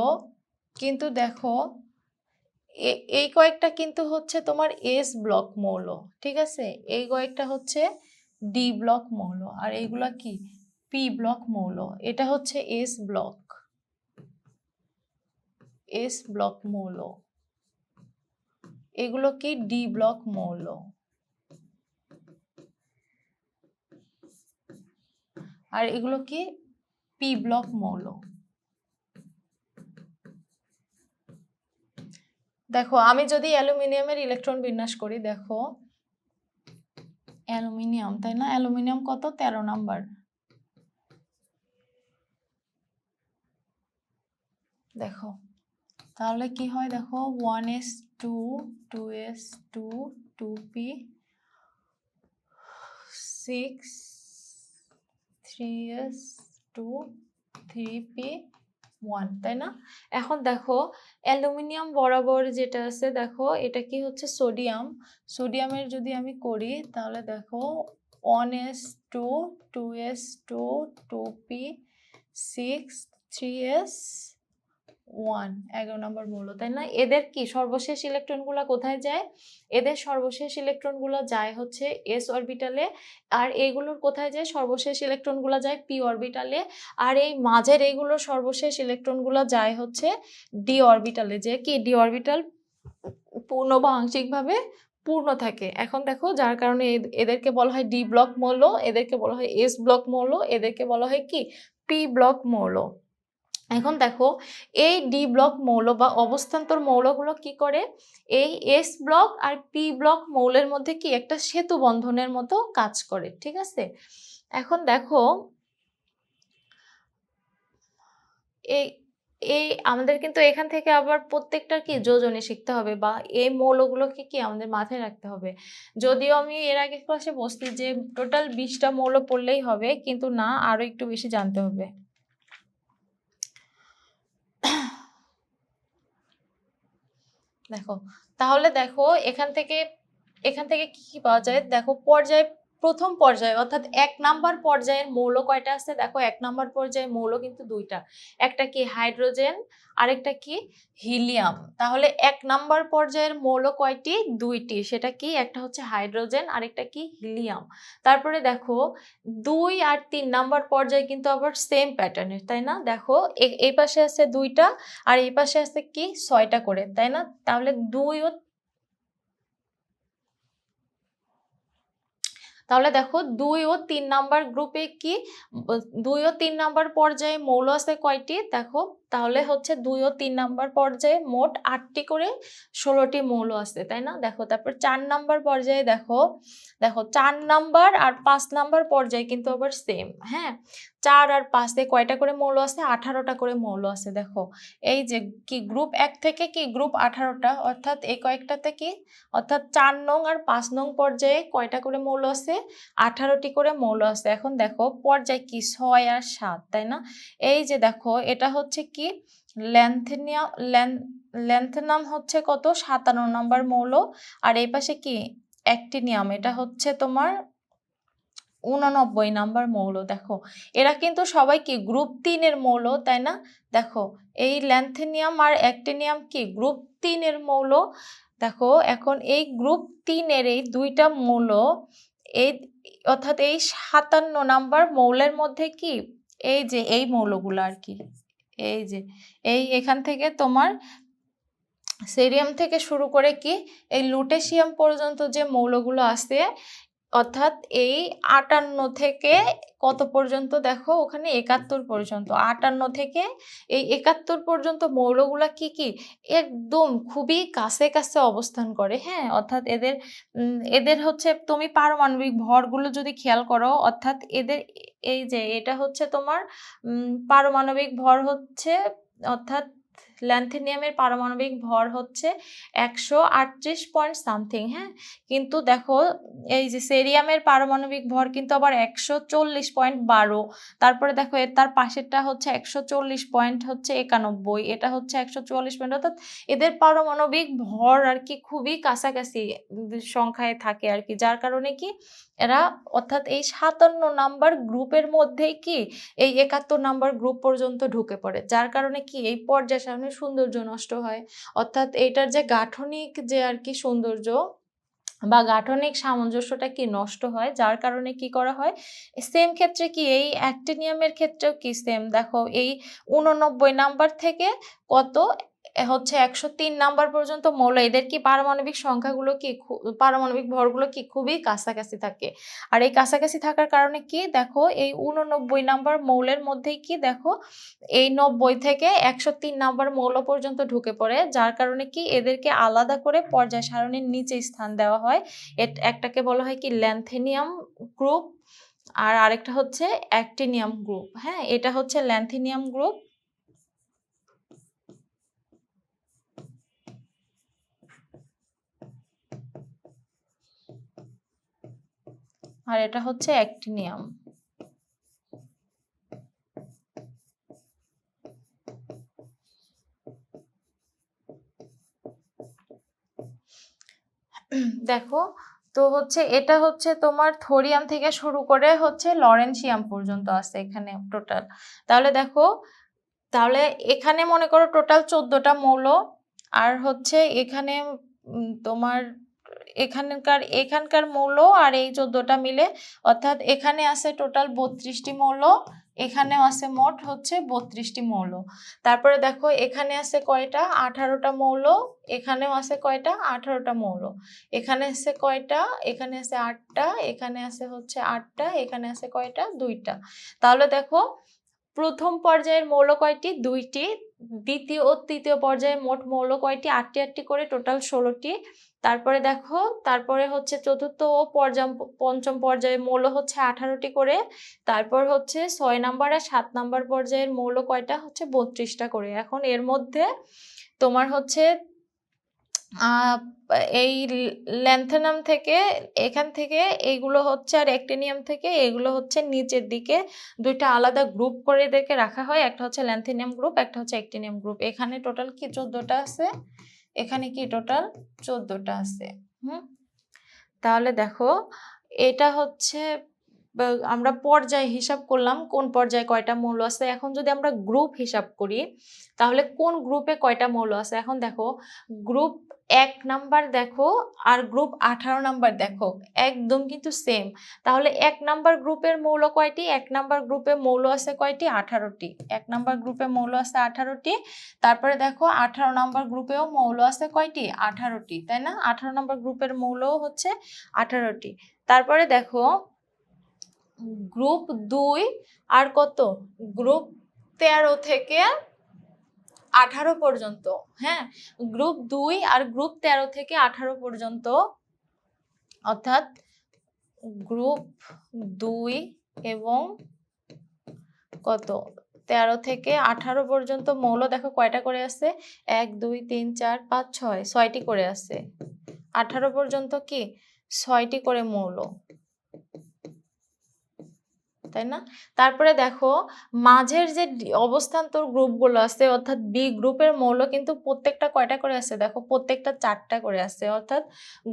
S1: কিন্তু দেখো এই কয়েকটা কিন্তু হচ্ছে তোমার এস ব্লক মৌল, ঠিক আছে? এই কয়েকটা হচ্ছে ডি ব্লক মৌল, আর এইগুলা কি পি ব্লক মৌল। এটা হচ্ছে এস ব্লক মৌল, এগুলো কি ডি ব্লক মৌল। আর এগুলো কি পি ব্লক মৌল। দেখো আমি যদি অ্যালুমিনিয়ামের ইলেকট্রন বিন্যাস করি, দেখো অ্যালুমিনিয়াম, তাই না? অ্যালুমিনিয়াম কত? 13 নাম্বার। দেখো তাহলে কি হয়? দেখো 1s2 2s2 2p 6 3s2 3p1, তাই না? এখন দেখো অ্যালুমিনিয়াম বরাবর যেটা আছে, দেখো এটা কি হচ্ছে? সোডিয়াম। সোডিয়ামের যদি আমি করি তাহলে দেখো 1s2 2s2 2p 6 3s1, 11 নম্বর মৌল, তাই না? এদের কি সর্বশেষ ইলেকট্রনগুলো কোথায় যায়? এদের সর্বশেষ ইলেকট্রনগুলো যায় হচ্ছে এস অরবিটালে, আর এইগুলোর কোথায় যায়? সর্বশেষ ইলেকট্রনগুলো যায় পি অরবিটালে, আর এই মাঝের এইগুলোর সর্বশেষ ইলেকট্রনগুলো যায় হচ্ছে ডি অরবিটালে, যে কি ডি অরবিটাল পূর্ণ বা আংশিকভাবে পূর্ণ থাকে। এখন দেখো যার কারণে এদেরকে বলা হয় ডি ব্লক মৌল, এদেরকে বলা হয় এস ব্লক মৌল, এদেরকে বলা হয় কি পি ব্লক মৌল। এখন দেখো এই ডি ব্লক মৌল বা অবস্থান্তর মৌলগুলো কি করে? এই এস ব্লক আর পি ব্লক মৌলের মধ্যে কি একটা সেতু বন্ধনের মতো কাজ করে, ঠিক আছে? এখন দেখো এই এই আমাদের কিন্তু এখান থেকে আবার প্রত্যেকটার কি যোজনী শিখতে হবে, বা এই মৌলগুলোকে কি আমাদের মাথায় রাখতে হবে। যদিও আমি এর আগে ক্লাসে বলছি যে টোটাল 20টা মৌল পড়লেই হবে, কিন্তু না, আরো একটু বেশি জানতে হবে। দেখো তাহলে দেখো এখান থেকে কি পাওয়া যায়? দেখো প্রথম পর্যায়ে অর্থাৎ 1 নাম্বার পর্যায়ের মৌল কয়টা আছে? দেখো 1 নাম্বার পর্যায়ের মৌল কিন্তু দুইটা, একটা কি হাইড্রোজেন, আরেকটা কি হিলিয়াম। তাহলে 1 নাম্বার পর্যায়ের মৌল কয়টি? দুইটি, সেটা কি একটা হচ্ছে হাইড্রোজেন, আরেকটা কি হিলিয়াম। তারপরে দেখো 2 আর 3 নাম্বার পর্যায়ে কিন্তু আবার সেম প্যাটার্নের, তাই না? দেখো এই পাশে আছে দুইটা আর এই পাশে আছে কি 6টা করে, তাই না? তাহলে 2 ও 3 নাম্বার গ্রুপে কি 2 ও 3 নাম্বার পর্যায়ে মৌল আছে কয়টি? দেখো তাহলে হচ্ছে 2 ও 3 নাম্বার পর্যায়ে মোট 8টি করে 16টি মৌল আছে, তাই না? দেখো তারপর 4 নাম্বার পর্যায়ে দেখো 4 নাম্বার আর 5 নাম্বার পর্যায়ে কিন্তু আবার সেম, হ্যাঁ। 4 আর 5 এ কয়টা করে মৌল আছে? 18টা করে মৌল আছে। দেখো এই যে কি গ্রুপ 1 থেকে কি গ্রুপ 18টা, অর্থাৎ এই কয়েকটাতে কি, অর্থাৎ 4 নং আর 5 নং পর্যায়ে কয়টা করে মৌল আছে? 18টি করে মৌল আছে। এখন দেখো পর্যায় কি 6 আর 7, তাই না? এই যে দেখো এটা হচ্ছে কি ল্যান্থেনিয়াম, ল্যান্থেনাম হচ্ছে কত? 57 নম্বর মৌল। আর এই পাশে কি অ্যাক্টিনিয়াম, এটা হচ্ছে তোমার 89 নাম্বার মৌল। দেখো এরা কিন্তু সবাই কি গ্রুপ 3 এর মৌল, তাই না? দেখো এই ল্যান্থেনিয়াম আর অ্যাক্টিনিয়াম কি গ্রুপ 3 এর মৌল। দেখো এখন এই গ্রুপ 3 এর এই দুইটা মৌল, এই অর্থাৎ এই 57 নাম্বার মৌলের মধ্যে কি এই যে এই মৌলগুলো আর কি, এই যে এই এখান থেকে তোমার সেরিয়াম থেকে শুরু করে কি এই লুটেশিয়াম পর্যন্ত যে মৌলগুলো আছে, অর্থাৎ এই 58 থেকে কত পর্যন্ত? দেখো ওখানে 71 পর্যন্ত, 58 থেকে এই 71 পর্যন্ত মৌলগুলা কি কি একদম খুবই কাছে কাছে অবস্থান করে। হ্যাঁ, অর্থাৎ এদের হচ্ছে তুমি পারমাণবিক ভরগুলো যদি খেয়াল করো, অর্থাৎ এদের এই যে এটা হচ্ছে তোমার পারমাণবিক ভর হচ্ছে, অর্থাৎ ল্যান্থেনিয়ামের পারমাণবিক ভর হচ্ছে 138 পয়েন্ট সামথিং। হ্যাঁ, কিন্তু দেখো এই যে সেরিয়ামের পারমাণবিক ভর কিন্তু আবার 140.12। তারপরে দেখো তার পাশেরটা হচ্ছে 140.91, এটা হচ্ছে 144 পয়েন্ট, অর্থাৎ এদের পারমাণবিক ভর আর কি খুবই কাছাকাছি সংখ্যায় থাকে আর কি, যার কারণে কি এরা অর্থাৎ এই 57 নাম্বার গ্রুপের মধ্যেই কি এই 71 নাম্বার গ্রুপ পর্যন্ত ঢুকে পড়ে, যার কারণে কি এই পর্যায় সারণীর সৌন্দর্য নষ্ট হয়। অর্থাৎ এটার যে গাঠনিক যে আর কি সৌন্দর্য বা গাঠনিক সামঞ্জস্যটা কি নষ্ট হয়, যার কারণে কি করা হয়। সেম ক্ষেত্রে কি এই অ্যাক্টিনিয়ামের ক্ষেত্রেও কি সেম। দেখো এই 89 নাম্বার থেকে কত হচ্ছে 103 নাম্বার পর্যন্ত মৌল, এদের কি পারমাণবিক সংখ্যাগুলো কি পারমাণবিক ভরগুলো কি খুবই কাছাকাছি থাকে। আর এই কাছাকাছি থাকার কারণে কি দেখো এই 89 নাম্বার মৌলের মধ্যেই কি দেখো এই 90 থেকে 103 নাম্বার মৌল পর্যন্ত ঢুকে পড়ে, যার কারণে কি এদেরকে আলাদা করে পর্যায় সারণীর নিচে স্থান দেওয়া হয়। একটাকে বলা হয় কি ল্যান্থেনিয়াম গ্রুপ, আর আরেকটা হচ্ছে অ্যাক্টিনিয়াম গ্রুপ। হ্যাঁ, এটা হচ্ছে ল্যান্থেনিয়াম গ্রুপ, আর এটা হচ্ছে অ্যাক্টিনিয়াম। দেখো তো হচ্ছে এটা হচ্ছে তোমার থোরিয়াম থেকে শুরু করে হচ্ছে লরেনসিয়াম পর্যন্ত আছে এখানে টোটাল। তাহলে দেখো তাহলে এখানে মনে করো টোটাল 14টা মৌল, আর হচ্ছে এখানে তোমার এখানকার মৌল আর এই 14টা মিলে, অর্থাৎ এখানে আছে টোটাল 32টি মৌল, এখানেও আছে মোট হচ্ছে 32টি মৌল। তারপরে দেখো এখানে আছে কয়টা? 18টা মৌল, এখানেও আছে কয়টা? 18টা মৌল। এখানে আছে কয়টা? এখানে আছে 8টা, এখানে আছে হচ্ছে 8টা, এখানে আছে কয়টা? 2টা। তাহলে দেখো প্রথম পর্যায়ের মৌল কয়টি? 2টি। দ্বিতীয় ও তৃতীয় পর্যায়ে মোট মৌল কয়টি? 8টি 8টি করে, টোটাল 16টি। তারপরে দেখো তারপরে হচ্ছে চতুর্থ ও পঞ্চম পর্যায়ের মৌল হচ্ছে 18টি করে। তারপর হচ্ছে 6 নাম্বার আর 7 নাম্বার পর্যায়ের মৌল কয়টা? হচ্ছে 32টা করে। এখন এর মধ্যে তোমার হচ্ছে এই ল্যান্থেনাম থেকে এখান থেকে এইগুলো হচ্ছে, আর অ্যাক্টিনিয়াম থেকে এগুলো হচ্ছে নিচের দিকে দুইটা আলাদা গ্রুপ করে এদেরকে রাখা হয়। একটা হচ্ছে ল্যান্থেনিয়াম গ্রুপ, একটা হচ্ছে অ্যাক্টিনিয়াম গ্রুপ। এখানে টোটাল কি 14টা আছে, এখানে কি টোটাল 14টা আছে। তাহলে দেখো এটা হচ্ছে আমরা পর্যায় হিসাব করলাম কোন পর্যায়ে কয়টা মৌল আছে। এখন যদি আমরা গ্রুপ হিসাব করি তাহলে কোন গ্রুপে কয়টা মৌল আছে। এখন দেখো গ্রুপ 1 নাম্বার দেখো আর গ্রুপ 18 নাম্বার দেখো একদম কিন্তু সেম। তাহলে 1 নাম্বার গ্রুপের মৌল কয়টি? 1 নাম্বার গ্রুপে মৌল আছে কয়টি? 18টি। 1 নাম্বার গ্রুপে মৌল আছে 18টি। তারপরে দেখো 18 নাম্বার গ্রুপেও মৌল আছে কয়টি? 18টি, তাই না? 18 নাম্বার গ্রুপের মৌলও হচ্ছে 18টি। তারপরে দেখো গ্রুপ 2 আর কত? গ্রুপ 13 থেকে 18 পর্যন্ত। হ্যাঁ, গ্রুপ 2 আর গ্রুপ 13 থেকে 18 পর্যন্ত, অর্থাৎ গ্রুপ 2 এবং কত 13 থেকে 18 পর্যন্ত মৌল দেখো কয়টা করে আছে, 1 2 3 4 5 6, 6টি করে আছে। 18 পর্যন্ত কি 6টি করে মৌল, তাই না? তারপরে দেখো মাঝের যে অবস্থান্তর গ্রুপগুলো আছে অর্থাৎ বি গ্রুপের মৌল কিন্তু প্রত্যেকটা কয়টা করে আছে, দেখো প্রত্যেকটা 4টা করে আছে। অর্থাৎ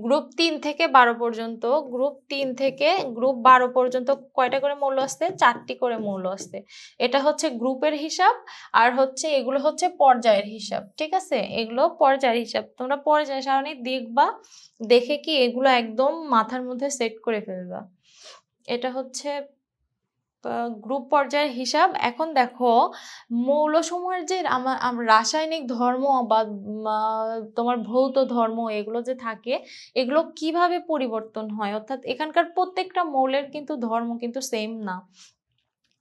S1: গ্রুপ 3 থেকে 12 পর্যন্ত, গ্রুপ 3 থেকে গ্রুপ 12 পর্যন্ত কয়টা করে মৌল আছে, 4টি করে মৌল আছে। এটা হচ্ছে গ্রুপের হিসাব, আর হচ্ছে এগুলো হচ্ছে পর্যায়ের হিসাব। ঠিক আছে, এগুলো পর্যায়ের হিসাব। তোমরা পর্যায় সারণী দেখবা, দেখে কি এগুলো একদম মাথার মধ্যে সেট করে ফেলবা। এটা হচ্ছে গ্রুপ পর্যায়ের হিসাব। এখন দেখো মৌলসমূহের যে রাসায়নিক ধর্ম বা তোমার ভৌত ধর্ম এগুলো যে থাকে, এগুলো কিভাবে পরিবর্তন হয়, অর্থাৎ এখানকার প্রত্যেকটা মৌলের কিন্তু ধর্ম কিন্তু সেম না,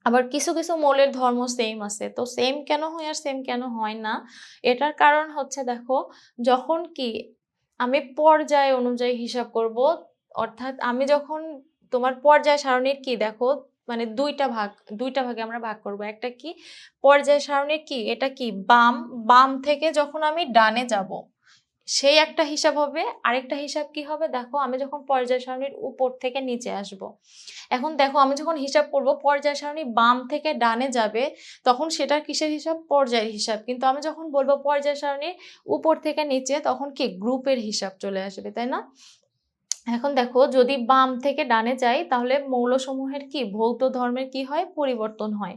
S1: আবার কিছু কিছু মৌলের ধর্ম সেম আছে। তো সেম কেন হয় আর সেম কেন হয় না, এটার কারণ হচ্ছে দেখো যখন কি আমি পর্যায় অনুযায়ী হিসাব করব, অর্থাৎ আমি যখন তোমার পর্যায় সারণীর কি দেখো মানে দুইটা ভাগে আমরা ভাগ করব। একটা কি পর্যায় সারণীর কি, এটা কি বাম থেকে যখন আমি ডানে যাব সেই একটা হিসাব হবে। আরেকটা হিসাব কি হবে, দেখো আমি যখন পর্যায় সারণীর উপর থেকে নিচে আসব। এখন দেখো আমি যখন হিসাব করব পর্যায় সারণী বাম থেকে ডানে যাবে, তখন সেটা কিসের হিসাব, পর্যায়ের হিসাব। কিন্তু আমি যখন বলবো পর্যায় সারণীর উপর থেকে নিচে, তখন কি গ্রুপের হিসাব চলে আসবে, তাই না? এখন দেখো যদি বাম থেকে ডানে যাই তাহলে মৌলসমূহের কি ভৌত ধর্মের কি হয়, পরিবর্তন হয়।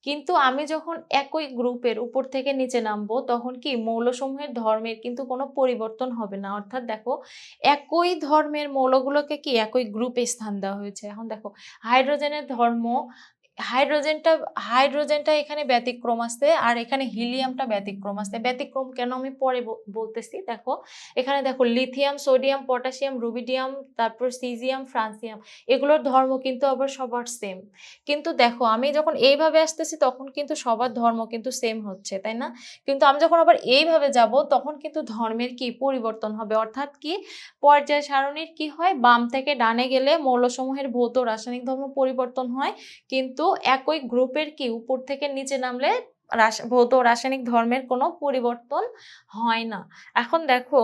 S1: কিন্তু আমি যখন একই গ্রুপের উপর থেকে নিচে নামবো তখন কি মৌলসমূহের ধর্মের কিন্তু কোনো পরিবর্তন হবে না। অর্থাৎ দেখো একই ধর্মের মৌলগুলোকে কি একই গ্রুপে স্থান দেওয়া হয়েছে। এখন দেখো হাইড্রোজেনের ধর্ম, হাইড্রোজেনটা এখানে ব্যতিক্রম আছে, আর এখানে হিলিয়ামটা ব্যতিক্রম আছে। ব্যতিক্রম কেন আমি পরে বলতেছি। দেখো এখানে দেখো লিথিয়াম, সোডিয়াম, পটাশিয়াম, রুবিডিয়াম, তারপর সিজিয়াম, ফ্রান্সিয়াম, এগুলোর ধর্ম কিন্তু আবার সবার সেম। কিন্তু দেখো আমি যখন এইভাবে আসতেছি তখন কিন্তু সবার ধর্ম কিন্তু সেম হচ্ছে, তাই না? কিন্তু আমি যখন আবার এইভাবে যাব তখন কিন্তু ধর্মের কি পরিবর্তন হবে। অর্থাৎ কি পর্যায় সারণীর কি হয়, বাম থেকে ডানে গেলে মৌলসমূহের ভৌত রাসায়নিক ধর্ম পরিবর্তন হয়, কিন্তু একই গ্রুপের কি উপর থেকে নিচে নামলে ভৌত রাসায়নিক ধর্মের কোনো পরিবর্তন হয় না। এখন দেখো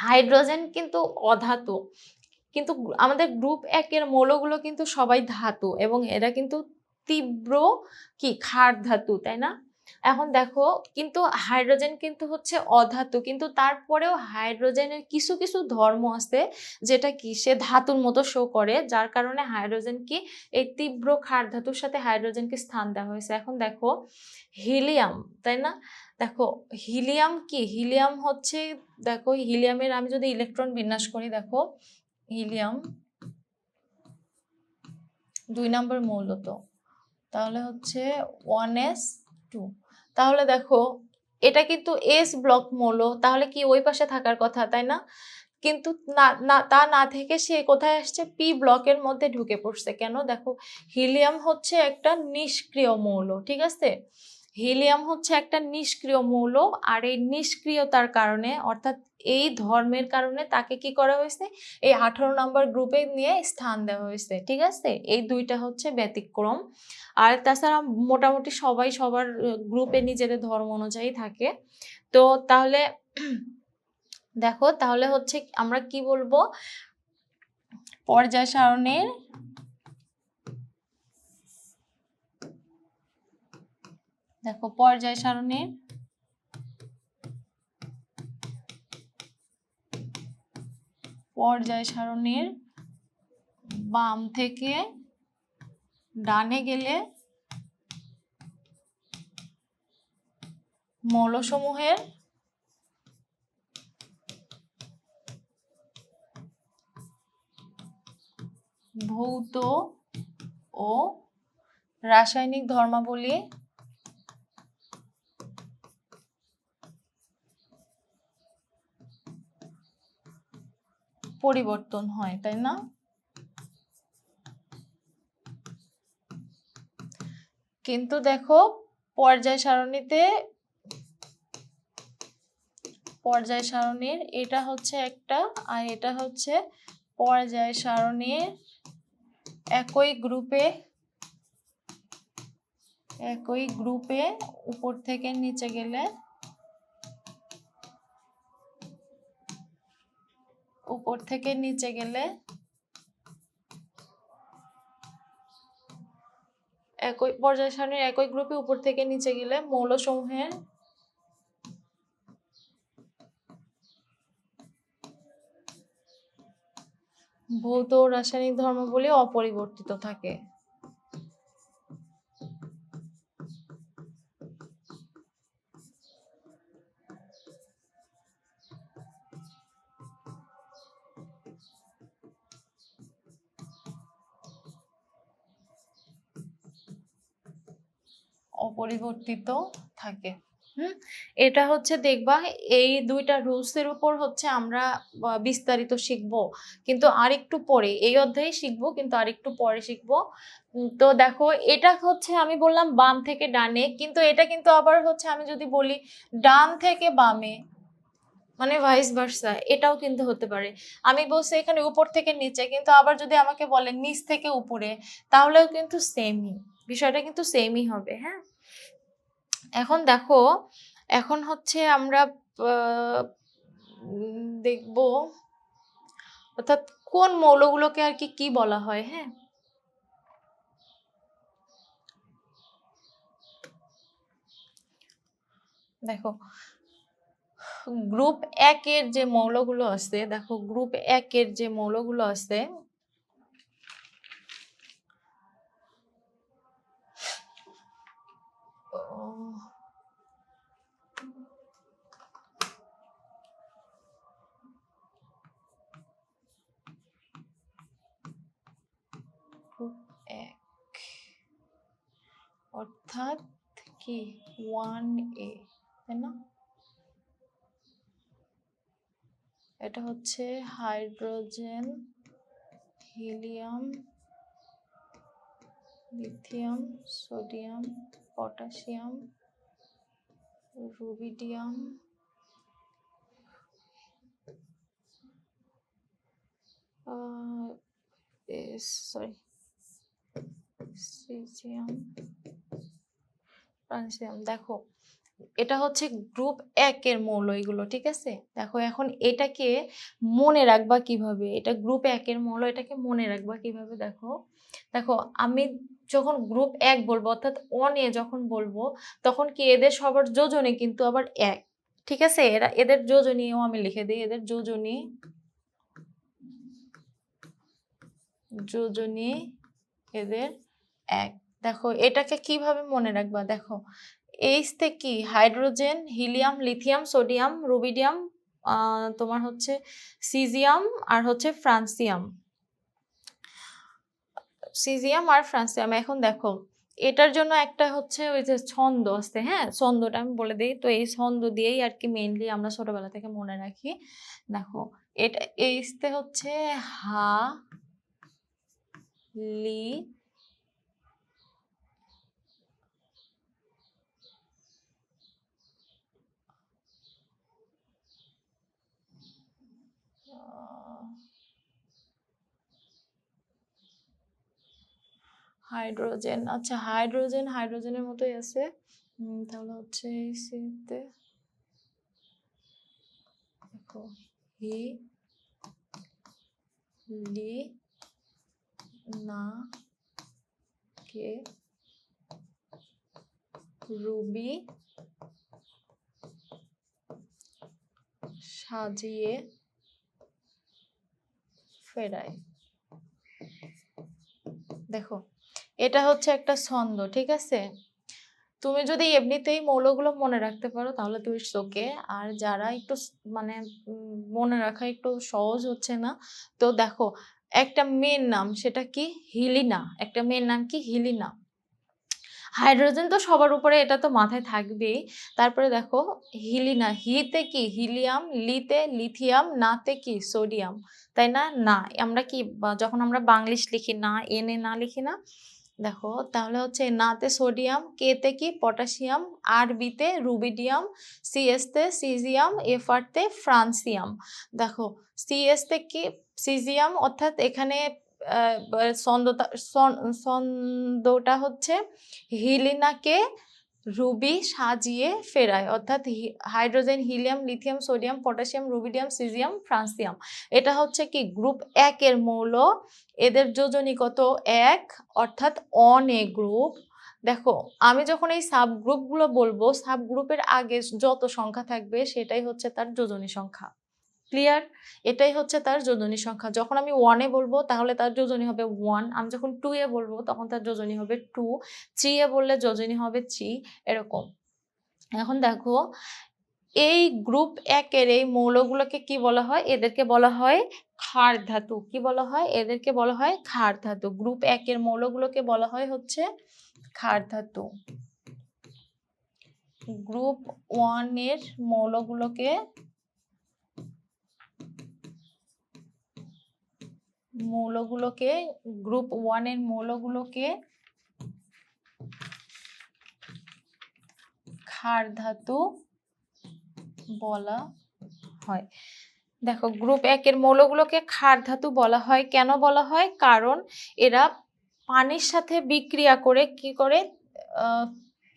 S1: হাইড্রোজেন কিন্তু অধাতু, কিন্তু আমাদের গ্রুপ 1 এর মৌলগুলো কিন্তু সবাই ধাতু এবং এরা কিন্তু তীব্র কি ক্ষার ধাতু, তাই না? এখন দেখো কিন্তু হাইড্রোজেন কিন্তু হচ্ছে অধাতু, কিন্তু তারপরেও হাইড্রোজেনের কিছু কিছু ধর্ম আছে যেটা কি সে ধাতুর মতো শো করে, যার কারণে হাইড্রোজেন কি এই তীব্র ক্ষার ধাতুর সাথে হাইড্রোজেনকে স্থান দেওয়া হয়েছে। এখন দেখো হিলিয়াম, তাই না? দেখো হিলিয়াম কি, হিলিয়াম হচ্ছে দেখো হিলিয়ামের আমি যদি ইলেকট্রন বিন্যাস করি, দেখো হিলিয়াম 2 নম্বর মৌল, তো তাহলে হচ্ছে 1s2। তাহলে দেখো এটা কিন্তু এস ব্লক মৌল, তাহলে কি ওই পাশে থাকার কথা, তাই না? কিন্তু তা না থেকে সে কোথায় আসছে, পি ব্লকের মধ্যে ঢুকে পড়ছে। কেন, দেখো হিলিয়াম হচ্ছে একটা নিষ্ক্রিয় মৌল, ঠিক আছে? হিলিয়াম হচ্ছে একটা নিষ্ক্রিয় মৌল, আর এই নিষ্ক্রিয়তার কারণে অর্থাৎ এই ধর্মের কারণে তাকে কি করা হয়েছে, এই 18 নম্বর গ্রুপে নিয়ে স্থান দেওয়া হয়েছে। ঠিক আছে, এই দুইটা হচ্ছে ব্যতিক্রম। আর তাছাড়া মোটামুটি সবাই সবার গ্রুপে নিজেদের ধর্ম অনুযায়ী থাকে। তো তাহলে দেখো তাহলে হচ্ছে আমরা কি বলবো, পর্যায় সারণীর দেখো পর্যায় সারণীর বাম থেকে ডানে গেলে মৌলসমূহের ভৌত ও রাসায়নিক ধর্মাবলী পরিবর্তন হয়, তাই না? কিন্তু দেখো পর্যায় সারণীর এটা হচ্ছে একটা, আর এটা হচ্ছে পর্যায় সারণীর একই গ্রুপে একই গ্রুপে উপর থেকে নিচে গেলে একই পর্যায় সারণীর একই গ্রুপে উপর থেকে নিচে গেলে মৌলসমূহের ভৌত ও রাসায়নিক ধর্মাবলী অপরিবর্তিত থাকে। অপরিবর্তিত থাকে। এটা হচ্ছে দেখবা এই দুইটা রুলসের উপর হচ্ছে আমরা বিস্তারিত শিখবো, কিন্তু আরেকটু পরে, এই অধ্যায়ে শিখবো কিন্তু আরেকটু পরে শিখবো। তো দেখো এটা হচ্ছে আমি বললাম বাম থেকে ডানে, কিন্তু এটা কিন্তু আবার হচ্ছে আমি যদি বলি ডান থেকে বামে, মানে ভাইস ভার্সা, এটাও কিন্তু হতে পারে। আমি বলছি এখানে উপর থেকে নিচে, কিন্তু আবার যদি আমাকে বলে নিচ থেকে উপরে, তাহলেও কিন্তু সেমই, বিষয়টা কিন্তু সেমই হবে। হ্যাঁ, এখন দেখো, এখন হচ্ছে আমরা দেখব অর্থাৎ কোন মৌলগুলোকে আর কি বলা হয়। হ্যাঁ, দেখো গ্রুপ 1 এর যে মৌলগুলো আছে, দেখো গ্রুপ 1 এর যে মৌলগুলো আছে, গ্রুপ 1 অর্থাৎ কি 1A, তাই না? এটা হচ্ছে hydrogen, helium, lithium, sodium, potassium, rubidium, caesium, francium. দেখো এটা হচ্ছে গ্রুপ 1 এর মৌল এগুলো, ঠিক আছে? দেখো এখন এটাকে মনে রাখবা কিভাবে, এটা গ্রুপ 1 এর মৌল, এটাকে মনে রাখবা কিভাবে। দেখো দেখো আমি যখন গ্রুপ 1 বলবো অর্থাৎ 1A যখন বলবো, তখন কি এদের সবার যোজনী কিন্তু আবার 1, ঠিক আছে? এদের যোজনীও আমি লিখে দিই, এদের যোজনী এদের 1। দেখো এটাকে কিভাবে মনে রাখবা, দেখো এইচ তে কি hydrogen, helium, lithium, sodium, rubidium, তোমার হচ্ছে সিজিয়াম আর হচ্ছে ফ্রান্সিয়াম, এখন দেখো এটার জন্য একটা হচ্ছে ওই যে ছন্দ আছে, হ্যাঁ ছন্দটা আমি বলে দিই। তো এই ছন্দ দিয়েই আর কি মেইনলি আমরা ছোটবেলা থেকে মনে রাখি। দেখো এটা এইচ তে হচ্ছে হা, লি, হাইড্রোজেন, আচ্ছা হাইড্রোজেনের মতোই আছে, তাহলে হচ্ছে সিতে দেখো হি, লি, না, কে, রুবি, সাজিয়ে, ফেরাই। দেখো এটা হচ্ছে একটা ছন্দ, ঠিক আছে? তুমি যদি এমনিতেই মৌলগুলো মনে রাখতে পারো তাহলে তুমি ওকে। আর যারা একটু মানে মনে রাখা একটু সহজ হচ্ছে না, তো দেখো একটা মেয়ের নাম, সেটা কি হিলিনা, একটা মেয়ের নাম কি হিলিনা। হাইড্রোজেন তো সবার উপরে, এটা তো মাথায় থাকবেই। তারপরে দেখো হিলিনা, হিতে কি হিলিয়াম, লিতে লিথিয়াম, নাতে কি সোডিয়াম, তাই না? না আমরা কি যখন আমরা বাংলিশ লিখি না, এনে না লিখি না, দেখো তাহলে হচ্ছে নাতে সোডিয়াম, কেতে কি পটাশিয়াম, আর বিতে রুবিডিয়াম, সিএস তে সিজিয়াম, এফআর তে ফ্রান্সিয়াম। দেখো সিএস তে কি সিজিয়াম, অর্থাৎ এখানে ছন্দটা হচ্ছে হিলিনাকে রুবি সাজিয়ে ফেরায়, অর্থাৎ hydrogen, helium, lithium, sodium, potassium, rubidium, caesium, francium. এটা হচ্ছে কি গ্রুপ 1 এর মৌল, এদের যোজনী কত 1, অর্থাৎ অন এ গ্রুপ। দেখো আমি যখন এই সাব গ্রুপগুলো বলবো, সাব গ্রুপের আগে যত সংখ্যা থাকবে সেটাই হচ্ছে তার যোজনী সংখ্যা। ক্লিয়ার? এটাই হচ্ছে তার যোজনী সংখ্যা। যখন আমি 1 এ বলবো তাহলে তার যোজনী হবে 1, আমি যখন 2 এ বলবো তখন তার যোজনী হবে 2, 3 এ বললে যোজনী হবে 3, এরকম। এখন দেখো এই গ্রুপ 1 এর এই মৌলগুলোকে কি বলা হয়? এদেরকে বলা হয় ক্ষার ধাতু। কি বলা হয়? এদেরকে বলা হয় ক্ষার ধাতু। গ্রুপ 1 এর মৌলগুলোকে বলা হয় হচ্ছে ক্ষার ধাতু। গ্রুপ 1 এর মৌলগুলোকে গ্রুপ 1 এর মৌলগুলোকে ক্ষার ধাতু বলা হয়। দেখো গ্রুপ 1 এর মৌলগুলোকে ক্ষার ধাতু বলা হয়। কেন বলা হয়? কারণ এরা পানির সাথে বিক্রিয়া করে কি করে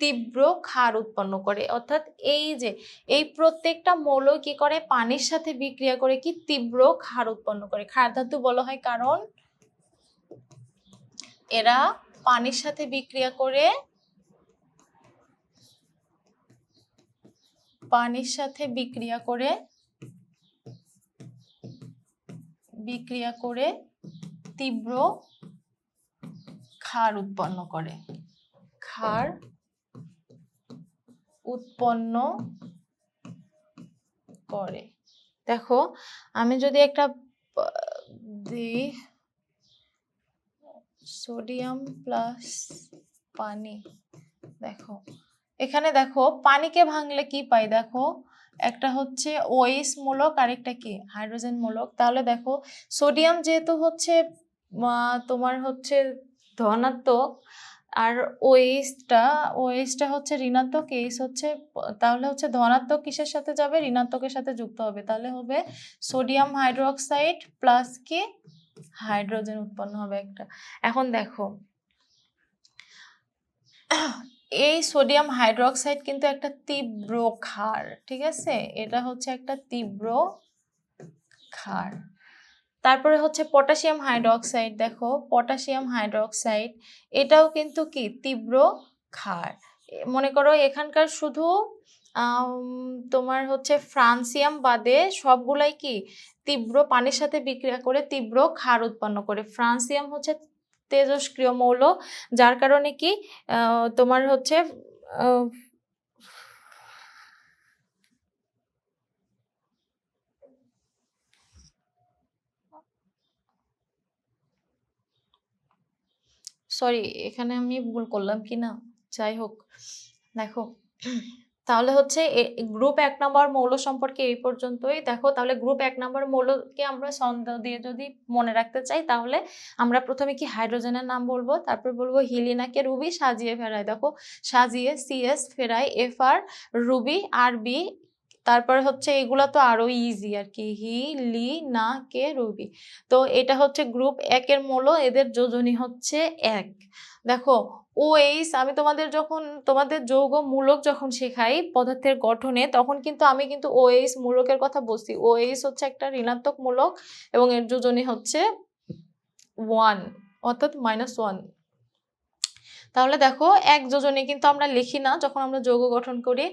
S1: তীব্র ক্ষার উৎপন্ন করে, অর্থাৎ এই যে এই প্রত্যেকটা মৌল কি করে পানির সাথে বিক্রিয়া করে কি তীব্র ক্ষার উৎপন্ন করে। ক্ষার ধাতু বলা হয় কারণ এরা পানির সাথে বিক্রিয়া করে তীব্র ক্ষার উৎপন্ন করে। দেখো আমি যদি একটা দিই সোডিয়াম প্লাস পানি, দেখো এখানে দেখো পানিকে ভাঙলে কি পাই? দেখো একটা হচ্ছে OH মূলক আর একটা কি হাইড্রোজেন মূলক। তাহলে দেখো সোডিয়াম যেহেতু হচ্ছে তোমার হচ্ছে ধনাত্মক আর OH টা হচ্ছে ঋণাত্মক, H হচ্ছে, তাহলে হচ্ছে ধনাত্মক কিসের সাথে যাবে? ঋণাত্মকের সাথে যুক্ত হবে। তাহলে হবে সোডিয়াম হাইড্রোক্সাইড প্লাস কি হাইড্রোজেন উৎপন্ন হবে একটা। এখন দেখো এই সোডিয়াম হাইড্রোক্সাইড কিন্তু একটা তীব্র ক্ষার, ঠিক আছে? এটা হচ্ছে একটা তীব্র ক্ষার। তারপরে হচ্ছে পটাশিয়াম হাইড্রোক্সাইড, দেখো পটাশিয়াম হাইড্রোক্সাইড এটাও কিন্তু কি তীব্র ক্ষার। মনে করো এখানকার শুধু তোমার হচ্ছে ফ্রান্সিয়াম বাদে সবগুলাই কি তীব্র পানির সাথে বিক্রিয়া করে তীব্র ক্ষার উৎপন্ন করে। ফ্রান্সিয়াম হচ্ছে তেজস্ক্রিয় মৌল, যার কারণে কি তোমার হচ্ছে সরি এখানে আমি ভুল করলাম কিনা, যাই হোক। দেখো তাহলে হচ্ছে গ্রুপ 1 নম্বর মৌল সম্পর্কে এই পর্যন্তই। দেখো তাহলে গ্রুপ 1 নম্বর মৌলকে আমরা ছন্দ দিয়ে যদি মনে রাখতে চাই তাহলে আমরা প্রথমে কি হাইড্রোজেনের নাম বলবো, তারপর বলবো হিলিনাকে রুবি সাজিয়ে ফেরায়। দেখো সাজিয়ে CS ফেরায় FR রুবি RB, তারপর হচ্ছে এগুলা তো আরো ইজি আর কি, হিলিনাকে রুবি। তো এটা হচ্ছে গ্রুপ 1 এর মৌল, এদের যোজনী হচ্ছে 1। দেখো OH আমি তোমাদের যৌগ মূলক যখন শেখাই পদার্থের গঠনে তখন কিন্তু আমি OH মূলকের কথা বলছি। OH হচ্ছে একটা ঋণাত্মক মূলক এবং এর যোজনী হচ্ছে 1, অর্থাৎ -1। তাহলে দেখো এক যোজনী কিন্তু আমরা লিখি না যখন আমরা যৌগ গঠন করি।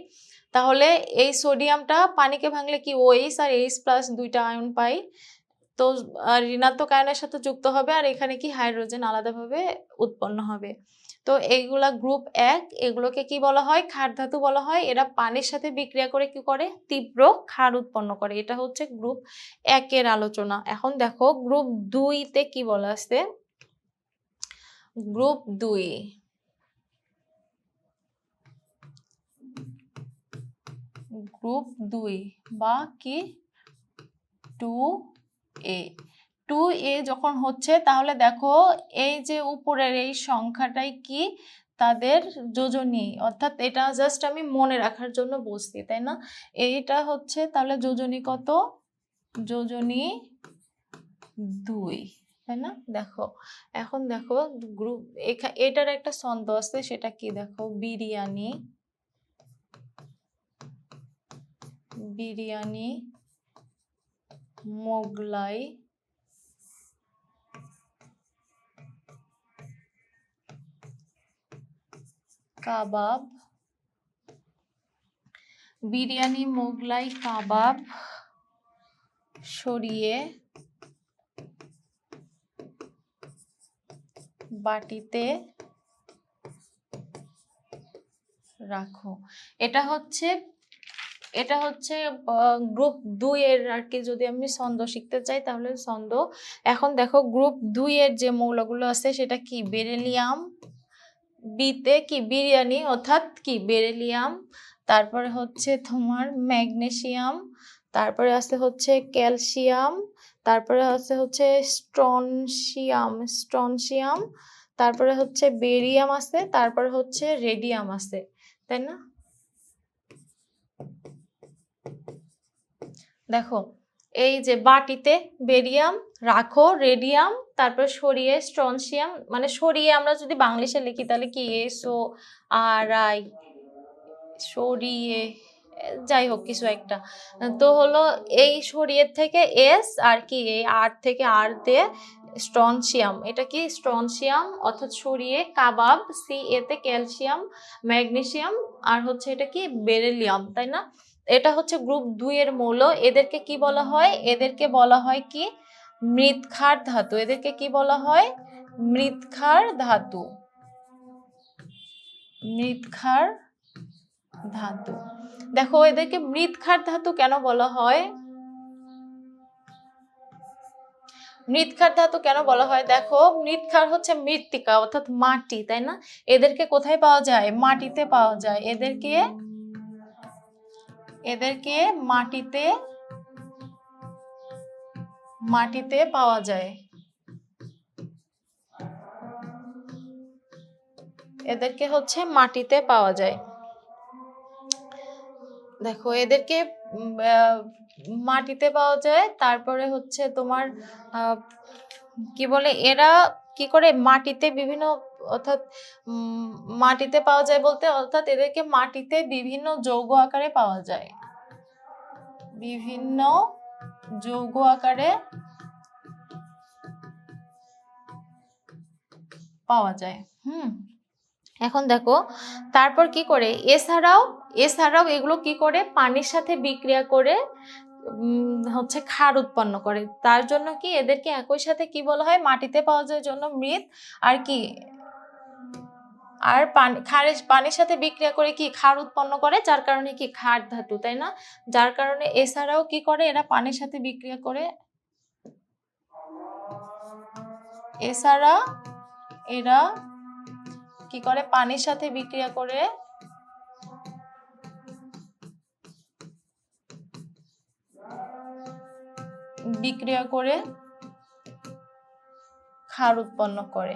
S1: তাহলে এই সোডিয়ামটা পানিকে ভাঙলে কি OH আর H+ দুইটা আয়ন পাই, তো ঋণাত্মক আয়নের সাথে যুক্ত হবে আর এখানে কি হাইড্রোজেন আলাদাভাবে উৎপন্ন হবে। তো এইগুলা গ্রুপ 1, এগুলোকে কি বলা হয়? ক্ষার ধাতু বলা হয়। এরা পানির সাথে বিক্রিয়া করে কি করে তীব্র ক্ষার উৎপন্ন করে। এটা হচ্ছে গ্রুপ 1 এর আলোচনা। এখন দেখো গ্রুপ 2 তে কি বলা আছে। গ্রুপ 2 বা কি 2A। 2A যখন হচ্ছে তাহলে দেখো এই যে উপরের এই সংখ্যাটাই কি তাদের যোজনী, অর্থাৎ এটা জাস্ট আমি মনে রাখার জন্য বলছি, তাই না? এইটা হচ্ছে তাহলে যোজনী কত? যোজনী 2। তাই না? দেখো এখন দেখো গ্রুপ এটার একটা ছন্দ আছে, সেটা কি দেখো, বিরিয়ানি, বিরিয়ানি, মোগলাই, কাবাব, বিরিয়ানি, মোগলাই, কাবাব সরিয়ে বাটিতে রাখো। এটা হচ্ছে গ্রুপ 2 এর আর কি। যদি আমি ছন্দ শিখতে চাই তাহলে ছন্দ। এখন দেখো গ্রুপ 2 এর যে মৌলগুলো আছে সেটা কি, বেরিলিয়াম, বিতে কি বিরিয়ানি অর্থাৎ কি বেরিলিয়াম, তারপরে হচ্ছে তোমার ম্যাগনেসিয়াম, তারপরে আছে হচ্ছে ক্যালসিয়াম, তারপরে আছে হচ্ছে স্ট্রনশিয়াম, তারপরে হচ্ছে বেরিয়াম আছে, তারপরে হচ্ছে রেডিয়াম আছে, তাই না? দেখো এই যে বাটিতে বেরিয়াম রাখো, রেডিয়াম, তারপর সরিয়ে স্ট্রনশিয়াম, মানে সরিয়ে আমরা যদি বাংলিশে লিখি তাহলে কি SORI, সরিয়ে, যাই হোক কিছু একটা। তো হলো এই সরিয়ে থেকে এস আর কি, এই আর থেকে আর দিয়ে স্ট্রনশিয়াম, এটা কি স্ট্রনশিয়াম অর্থাৎ সরিয়ে, কাবাব, এতে ক্যালসিয়াম, ম্যাগনেসিয়াম, আর হচ্ছে এটা কি বেরিলিয়াম, তাই না? এটা হচ্ছে গ্রুপ 2 এর মৌল। এদেরকে কি বলা হয়? এদেরকে বলা হয় কি মৃৎক্ষার ধাতু। এদেরকে কি বলা হয়? মৃৎক্ষার ধাতু, মৃৎক্ষার ধাতু। দেখো এদেরকে মৃৎক্ষার ধাতু কেন বলা হয়? মৃৎক্ষার ধাতু কেন বলা হয়? দেখো মৃৎক্ষার হচ্ছে মৃত্তিকা অর্থাৎ মাটি, তাই না? এদেরকে কোথায় পাওয়া যায়? মাটিতে পাওয়া যায়। এদেরকে মাটিতে পাওয়া যায়। এদেরকে হচ্ছে মাটিতে পাওয়া যায়। দেখো এদেরকে মাটিতে পাওয়া যায়। তারপরে হচ্ছে তোমার কি বলে, এরা কি করে মাটিতে বিভিন্ন, অর্থাৎ মাটিতে পাওয়া যায় বলতে অর্থাৎ এদেরকে মাটিতে বিভিন্ন যৌগ আকারে পাওয়া যায়, বিভিন্ন যৌগ আকারে পাওয়া যায়। এখন দেখো তারপর কি করে, এছাড়াও এগুলো কি করে পানির সাথে বিক্রিয়া করে হচ্ছে ক্ষার উৎপন্ন করে। তার জন্য কি এদেরকে একই সাথে কি বলা হয়, মাটিতে পাওয়া যায় জন্য মৃৎ, আর কি আর পানির সাথে বিক্রিয়া করে কি ক্ষার উৎপন্ন করে, যার কারণে কি ক্ষার ধাতু, তাই না? যার কারণে এছাড়াও কি করে এরা পানির সাথে বিক্রিয়া করে, এছাড়া এরা কি করে পানির সাথে বিক্রিয়া করে ক্ষার উৎপন্ন করে।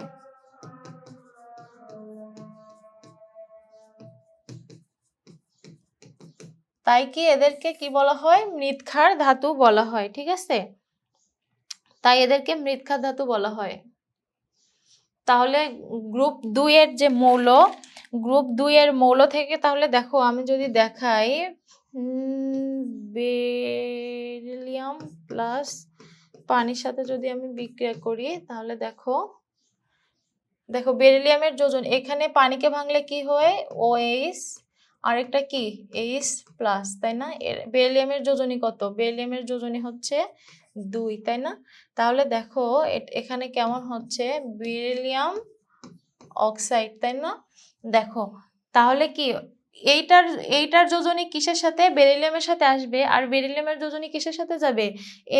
S1: তাই কি এদেরকে কি বলা হয়, মৃৎক্ষার ধাতু বলা হয়। ঠিক আছে, তাই এদেরকে মৃৎক্ষার ধাতু বলা হয়। তাহলে গ্রুপ 2 এর যে মৌল, গ্রুপ 2 এর মৌল থেকে তাহলে দেখো আমি যদি দেখাই বেরিলিয়াম প্লাস পানির সাথে যদি আমি বিক্রিয়া করি তাহলে দেখো বেরিলিয়ামের যোজন, এখানে পানিকে ভাঙলে কি হয় OH, আরেকটা কি H প্লাস, তাই না? বেরিলিয়ামের যোজনী কত? বেরিলিয়ামের যোজনী হচ্ছে 2, তাই না? তাহলে দেখো এখানে কেমন হচ্ছে বেরিলিয়াম অক্সাইড, তাই না? দেখো তাহলে কি এইটার যোজনী কিসের সাথে? বেরিলিয়ামের সাথে আসবে। আর বেরিলিয়ামের যোজনী কিসের সাথে যাবে?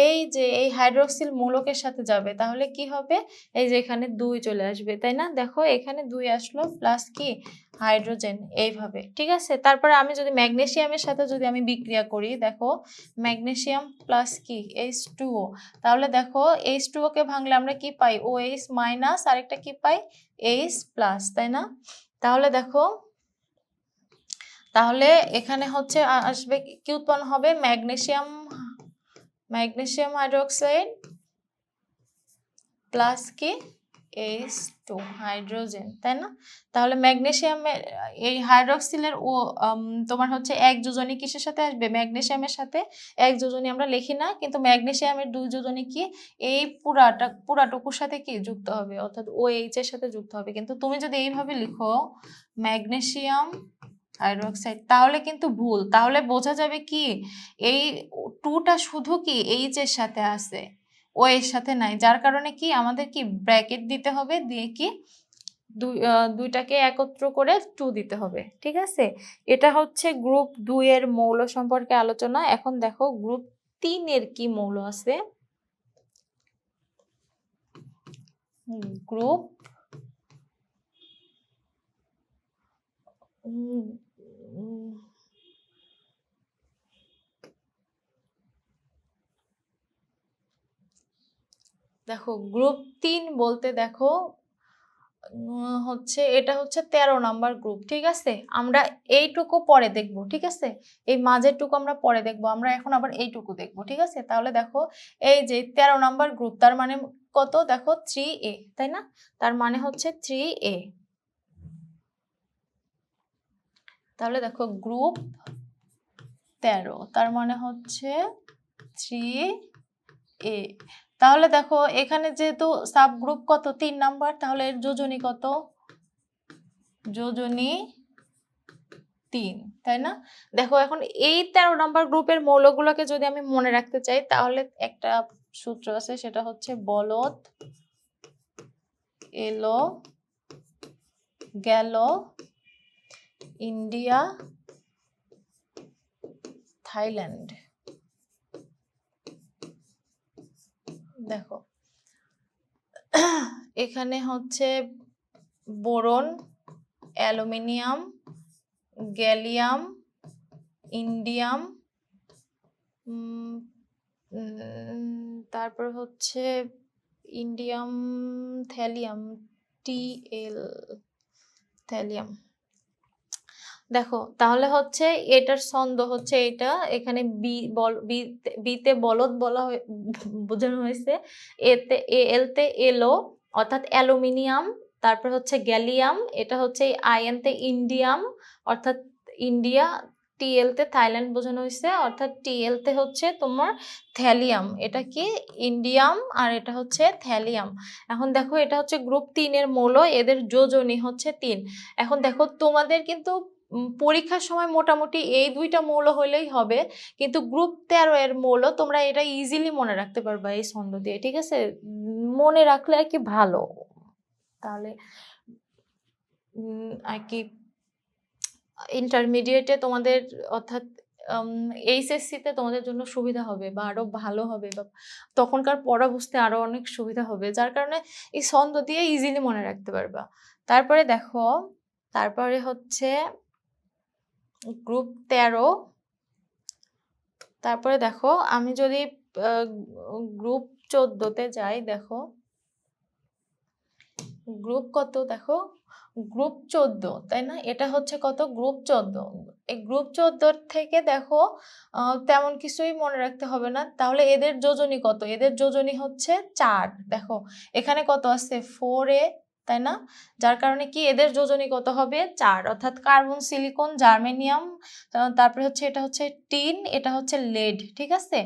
S1: এই যে এই হাইড্রোক্সিল মূলকের সাথে যাবে। তাহলে কি হবে, এই যে এখানে 2 চলে আসবে, তাই না? দেখো এখানে 2 আসলো প্লাস কি হাইড্রোজেন, এইভাবে। ঠিক আছে, তারপরে আমি যদি ম্যাগনেসিয়ামের সাথে যদি আমি বিক্রিয়া করি, দেখো ম্যাগনেসিয়াম প্লাস কি H2O, তাহলে দেখো H2O কে ভাঙলে আমরা কি পাই OH মাইনাস, আরেকটা কি পাই H প্লাস, তাই না? তাহলে দেখো তাহলে এখানে হচ্ছে আসবে কি উৎপন্ন হবে, ম্যাগনেসিয়াম হাইড্রোক্সাইড প্লাস কি H2 হাইড্রোজেন, তাই না? তাহলে ম্যাগনেসিয়ামের এই হাইড্রক্সিলের ও তোমার হচ্ছে এক যোজনী কিসের সাথে আসবে? ম্যাগনেসিয়ামের সাথে এক যোজনী আমরা লিখি না, কিন্তু ম্যাগনেসিয়ামের দুই যোজনী কি এই পুরাটুকুর সাথে কি যুক্ত হবে, অর্থাৎ OH এর সাথে যুক্ত হবে। কিন্তু তুমি যদি এইভাবে লিখো ম্যাগনেসিয়াম হাইড্রোক্সাইড, তাহলে কিন্তু ভুল। তাহলে বোঝা যাবে কি এই টুটা শুধু কি এইচ এর সাথে আছে, ও এর সাথে নাই, যার কারণে কি আমাদের কি ব্র্যাকেট দিতে হবে, দিয়ে কি দুইটাকে একত্র করে 2 দিতে হবে। ঠিক আছে, এটা হচ্ছে গ্রুপ 2 এর মৌল সম্পর্কে আলোচনা। এখন দেখো গ্রুপ 3 এর কি মৌল আছে। গ্রুপ দেখো গ্রুপ 3 বলতে দেখো হচ্ছে এটা হচ্ছে 13 নাম্বার গ্রুপ। ঠিক আছে, আমরা এইটুকু পরে দেখব। ঠিক আছে, এই মাঝের টুকু আমরা পরে দেখব, আমরা এখন আবার এইটুকু দেখব। ঠিক আছে, তাহলে দেখো এই যে 13 নাম্বার গ্রুপ, তার মানে কত? দেখো 3A, তাই না? তার মানে হচ্ছে 3A। তাহলে দেখো গ্রুপ 13, তার মানে হচ্ছে 3A। তাহলে দেখো এখানে যেহেতু সাব গ্রুপ কত 3 নাম্বার, তাহলে এর যোজনী কত? যোজনী 3, তাই না? দেখো এখন এই 13 নাম্বার গ্রুপের মৌলগুলোকে যদি আমি মনে রাখতে চাই, তাহলে একটা সূত্র আছে, সেটা হচ্ছে বলদ এলো গেল ইন্ডিয়া থাইল্যান্ড। দেখো এখানে হচ্ছে বোরন, অ্যালুমিনিয়াম, গ্যালিয়াম, ইন্ডিয়াম, তারপর হচ্ছে ইন্ডিয়াম, থ্যালিয়াম, TL থ্যালিয়াম। দেখো তাহলে হচ্ছে এটার ছন্দ হচ্ছে এটা, এখানে বিতে বলদ বলা বোঝানো হয়েছে, এতে এল তে এলো অর্থাৎ অ্যালুমিনিয়াম, তারপর হচ্ছে গ্যালিয়াম, এটা হচ্ছে আইএন তে ইন্ডিয়াম অর্থাৎ ইন্ডিয়া, TL তে থাইল্যান্ড বোঝানো হয়েছে অর্থাৎ TL তে হচ্ছে তোমার থ্যালিয়াম, এটা কি ইন্ডিয়াম আর এটা হচ্ছে থ্যালিয়াম। এখন দেখো এটা হচ্ছে গ্রুপ 3 এর মৌল, এদের যোজনী হচ্ছে 3। এখন দেখো তোমাদের কিন্তু পরীক্ষার সময় মোটামুটি এই দুইটা মৌল হলেই হবে, কিন্তু গ্রুপ 13 এর মৌল তোমরা এটা ইজিলি মনে রাখতে পারবা এই ছন্দ দিয়ে। ঠিক আছে, মনে রাখলে আর কি ভালো, তাহলে আর কি ইন্টারমিডিয়েটে তোমাদের অর্থাৎ HSC তে তোমাদের জন্য সুবিধা হবে বা আরো ভালো হবে, বা তখনকার পড়া বুঝতে আরো অনেক সুবিধা হবে, যার কারণে এই ছন্দ দিয়ে ইজিলি মনে রাখতে পারবা। তারপরে দেখো, তারপরে হচ্ছে গ্রুপ 13। তারপরে দেখো আমি যদি গ্রুপ 14তে যাই, দেখো গ্রুপ কত, দেখো গ্রুপ 14, তাই না? এটা হচ্ছে কত? গ্রুপ 14। এই গ্রুপ 14 থেকে দেখো তেমন কিছুই মনে রাখতে হবে না। তাহলে এদের যোজনী কত? এদের যোজনী হচ্ছে 4। দেখো এখানে কত আছে? 4A, তাই না? যার কারণে কি এদের যোজনী কত হবে? 4, অর্থাৎ কার্বন, সিলিকন, জার্মেনিয়াম, তারপরে হচ্ছে এটা হচ্ছে টিন, এটা হচ্ছে লেড। ঠিক আছে,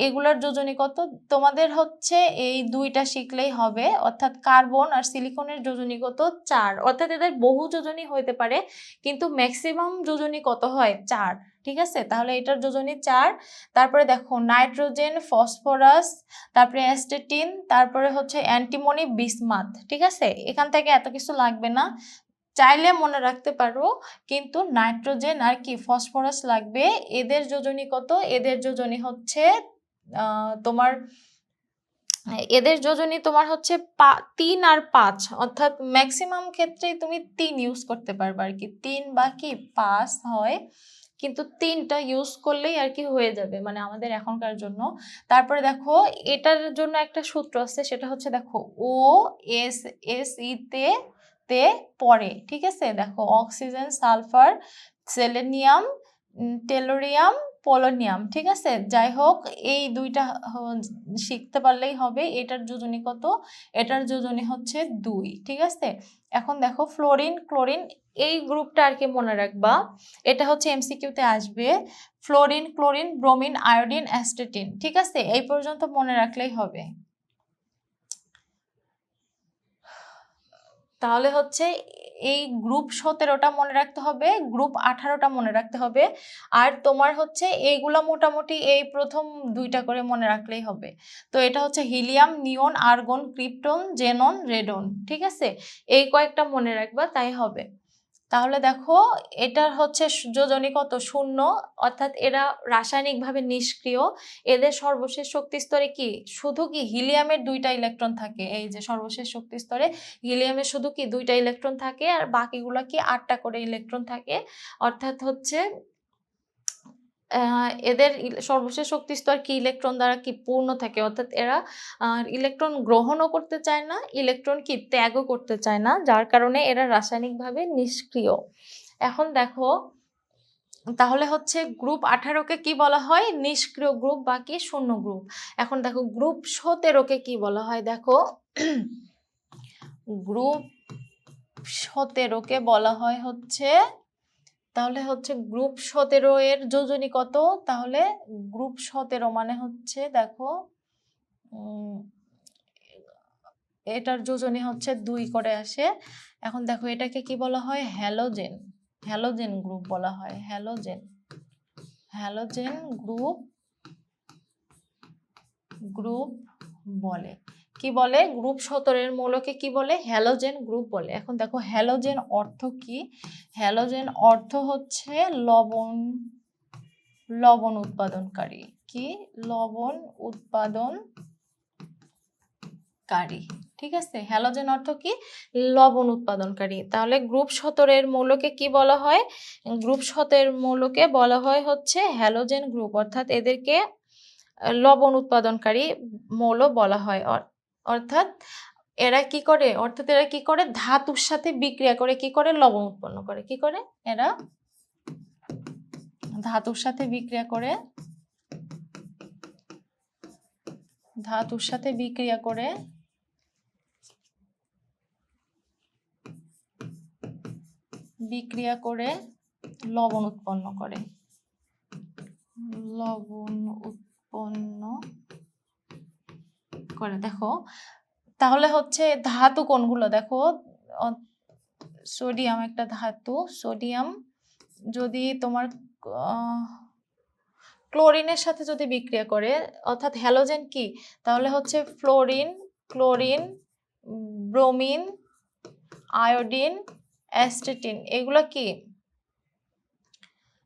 S1: এগুলার যোজনী কত? তোমাদের হচ্ছে এই দুইটা শিখলেই হবে, অর্থাৎ কার্বন আর সিলিকনের যোজনী কত? 4, অর্থাৎ এদের বহু যোজনী হইতে পারে, কিন্তু ম্যাক্সিমাম যোজনী কত হয়? 4। ঠিক আছে, তাহলে এটার যোজনী 4। তারপরে দেখো নাইট্রোজেন, ফসফরাস, তারপরে অ্যাস্টেটিন, তারপরে হচ্ছে অ্যান্টিমনি, বিসমাথ। ঠিক আছে, এখান থেকে এত কিছু লাগবে না, চাইলে মনে রাখতে পারো, কিন্তু নাইট্রোজেন আর কি ফসফরাস লাগবে। এদের যোজনী কত? এদের যোজনী হচ্ছে তোমার এদের যোজনী তোমার হচ্ছে 3 আর 5, অর্থাৎ ম্যাক্সিমাম ক্ষেত্রেই তুমি 3 ইউজ করতে পারবে আর কি, 3 বা কি 5 হয়, কিন্তু 3টা ইউজ করলেই আর কি হয়ে যাবে মানে আমাদের এখনকার জন্য। তারপরে দেখো এটার জন্য একটা সূত্র আছে, সেটা হচ্ছে দেখো OSSE তে পড়ে। ঠিক আছে, দেখো oxygen, sulphur, selenium, tellurium, polonium. ঠিক আছে, যাই হোক এই দুইটা শিখতে পারলেই হবে। এটার যোজনী কত, এটার যোজনী হচ্ছে 2। ঠিক আছে, এখন দেখো ফ্লোরিন ক্লোরিন এই গ্রুপটা আর কি মনে রাখবা, এটা হচ্ছে এমসিকিউতে আসবে। Fluorine chlorine bromine iodine astatine. ঠিক আছে, এই পর্যন্ত মনে রাখলেই হবে। তাহলে হচ্ছে এই গ্রুপ 17টা মনে রাখতে হবে, গ্রুপ 18টা মনে রাখতে হবে। আর তোমার হচ্ছে এইগুলা মোটামুটি এই প্রথম 2টা করে মনে রাখলেই হবে। তো এটা হচ্ছে হিলিয়াম, নিয়ন, আর্গন, ক্রিপ্টন, জেনন, রেডন। ঠিক আছে, এই কয়েকটা মনে রাখবা তাই হবে। তাহলে দেখো এটার হচ্ছে যোজনী কত, 0, অর্থাৎ এরা রাসায়নিকভাবে নিষ্ক্রিয়। এদের সর্বশেষ শক্তি স্তরে কি শুধু কি হিলিয়ামের 2টা ইলেকট্রন থাকে। এই যে সর্বশেষ শক্তি স্তরে হিলিয়ামের শুধু কি 2টা ইলেকট্রন থাকে, আর বাকিগুলা কি 8টা করে ইলেকট্রন থাকে। অর্থাৎ হচ্ছে এদের সর্বশেষ শক্তি স্তর কি ইলেকট্রন দ্বারা কি পূর্ণ থাকে, অর্থাৎ এরা ইলেকট্রন গ্রহণও করতে চায় না, ইলেকট্রন কি ত্যাগও করতে চায় না, যার কারণে এরা রাসায়নিকভাবে নিষ্ক্রিয়। এখন দেখো তাহলে হচ্ছে গ্রুপ 18কে কি বলা হয়, নিষ্ক্রিয় গ্রুপ বা কি শূন্য গ্রুপ। এখন দেখো গ্রুপ 17কে কি বলা হয়, দেখো গ্রুপ 17কে বলা হয় হচ্ছে, তাহলে হচ্ছে গ্রুপ 17 এর যোজনী কত, তাহলে গ্রুপ 17 মানে হচ্ছে দেখো এটার যোজনী হচ্ছে 2 করে আসে। এখন দেখো এটাকে কি বলা হয়, হ্যালোজেন। হ্যালোজেন গ্রুপ বলা হয়, হ্যালোজেন, হ্যালোজেন গ্রুপ বলে। কি বলে, গ্রুপ 17 এর মৌলকে কি বলে, হ্যালোজেন গ্রুপ বলে। এখন দেখো হ্যালোজেন অর্থ কি, হ্যালোজেন অর্থ হচ্ছে লবণ উৎপাদনকারী। কি, লবণ উৎপাদনকারী। ঠিক আছে, হ্যালোজেন অর্থ কি, লবণ উৎপাদনকারী। তাহলে গ্রুপ 17 এর মৌলকে কি বলা হয়, গ্রুপ 17 এর মৌলকে বলা হয় হচ্ছে হ্যালোজেন গ্রুপ, অর্থাৎ এদেরকে লবণ উৎপাদনকারী মৌল বলা হয়। অর্থাৎ এরা কি করে, ধাতুর সাথে বিক্রিয়া করে কি করে, লবণ উৎপন্ন করে। কি করে, এরা ধাতুর সাথে বিক্রিয়া করে, লবণ উৎপন্ন করে, দেখো তাহলে হচ্ছে ধাতু কোনগুলো, দেখো সোডিয়াম একটা ধাতু, সোডিয়াম যদি তোমার ক্লোরিনের সাথে যদি বিক্রিয়া করে, অর্থাৎ হ্যালোজেন কি, তাহলে হচ্ছে ফ্লোরিন ক্লোরিন ব্রোমিন আয়োডিন অ্যাস্টেটিন, এগুলো কি,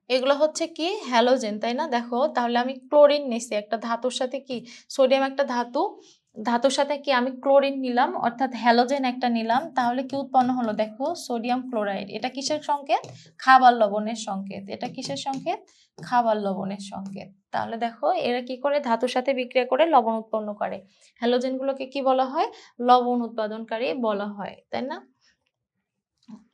S1: এগুলো হচ্ছে কি হ্যালোজেন, তাই না। দেখো তাহলে আমি ক্লোরিন নিছি একটা ধাতুর সাথে, কি সোডিয়াম একটা ধাতুর সাথে কি আমি ক্লোরিন নিলাম, অর্থাৎ হ্যালোজেন একটা নিলাম, তাহলে কি উৎপন্ন হলো, দেখো সোডিয়াম ক্লোরাইড। এটা কিসের সংকেত, খাবার লবণের সংকেত। এটা কিসের সংকেত, খাবার লবণের সংকেত। তাহলে দেখো এরা কি করে, ধাতুর সাথে বিক্রিয়া করে লবণ উৎপন্ন করে। হ্যালোজেনগুলোকে কি বলা হয়, লবণ উৎপাদনকারী বলা হয়, তাই না,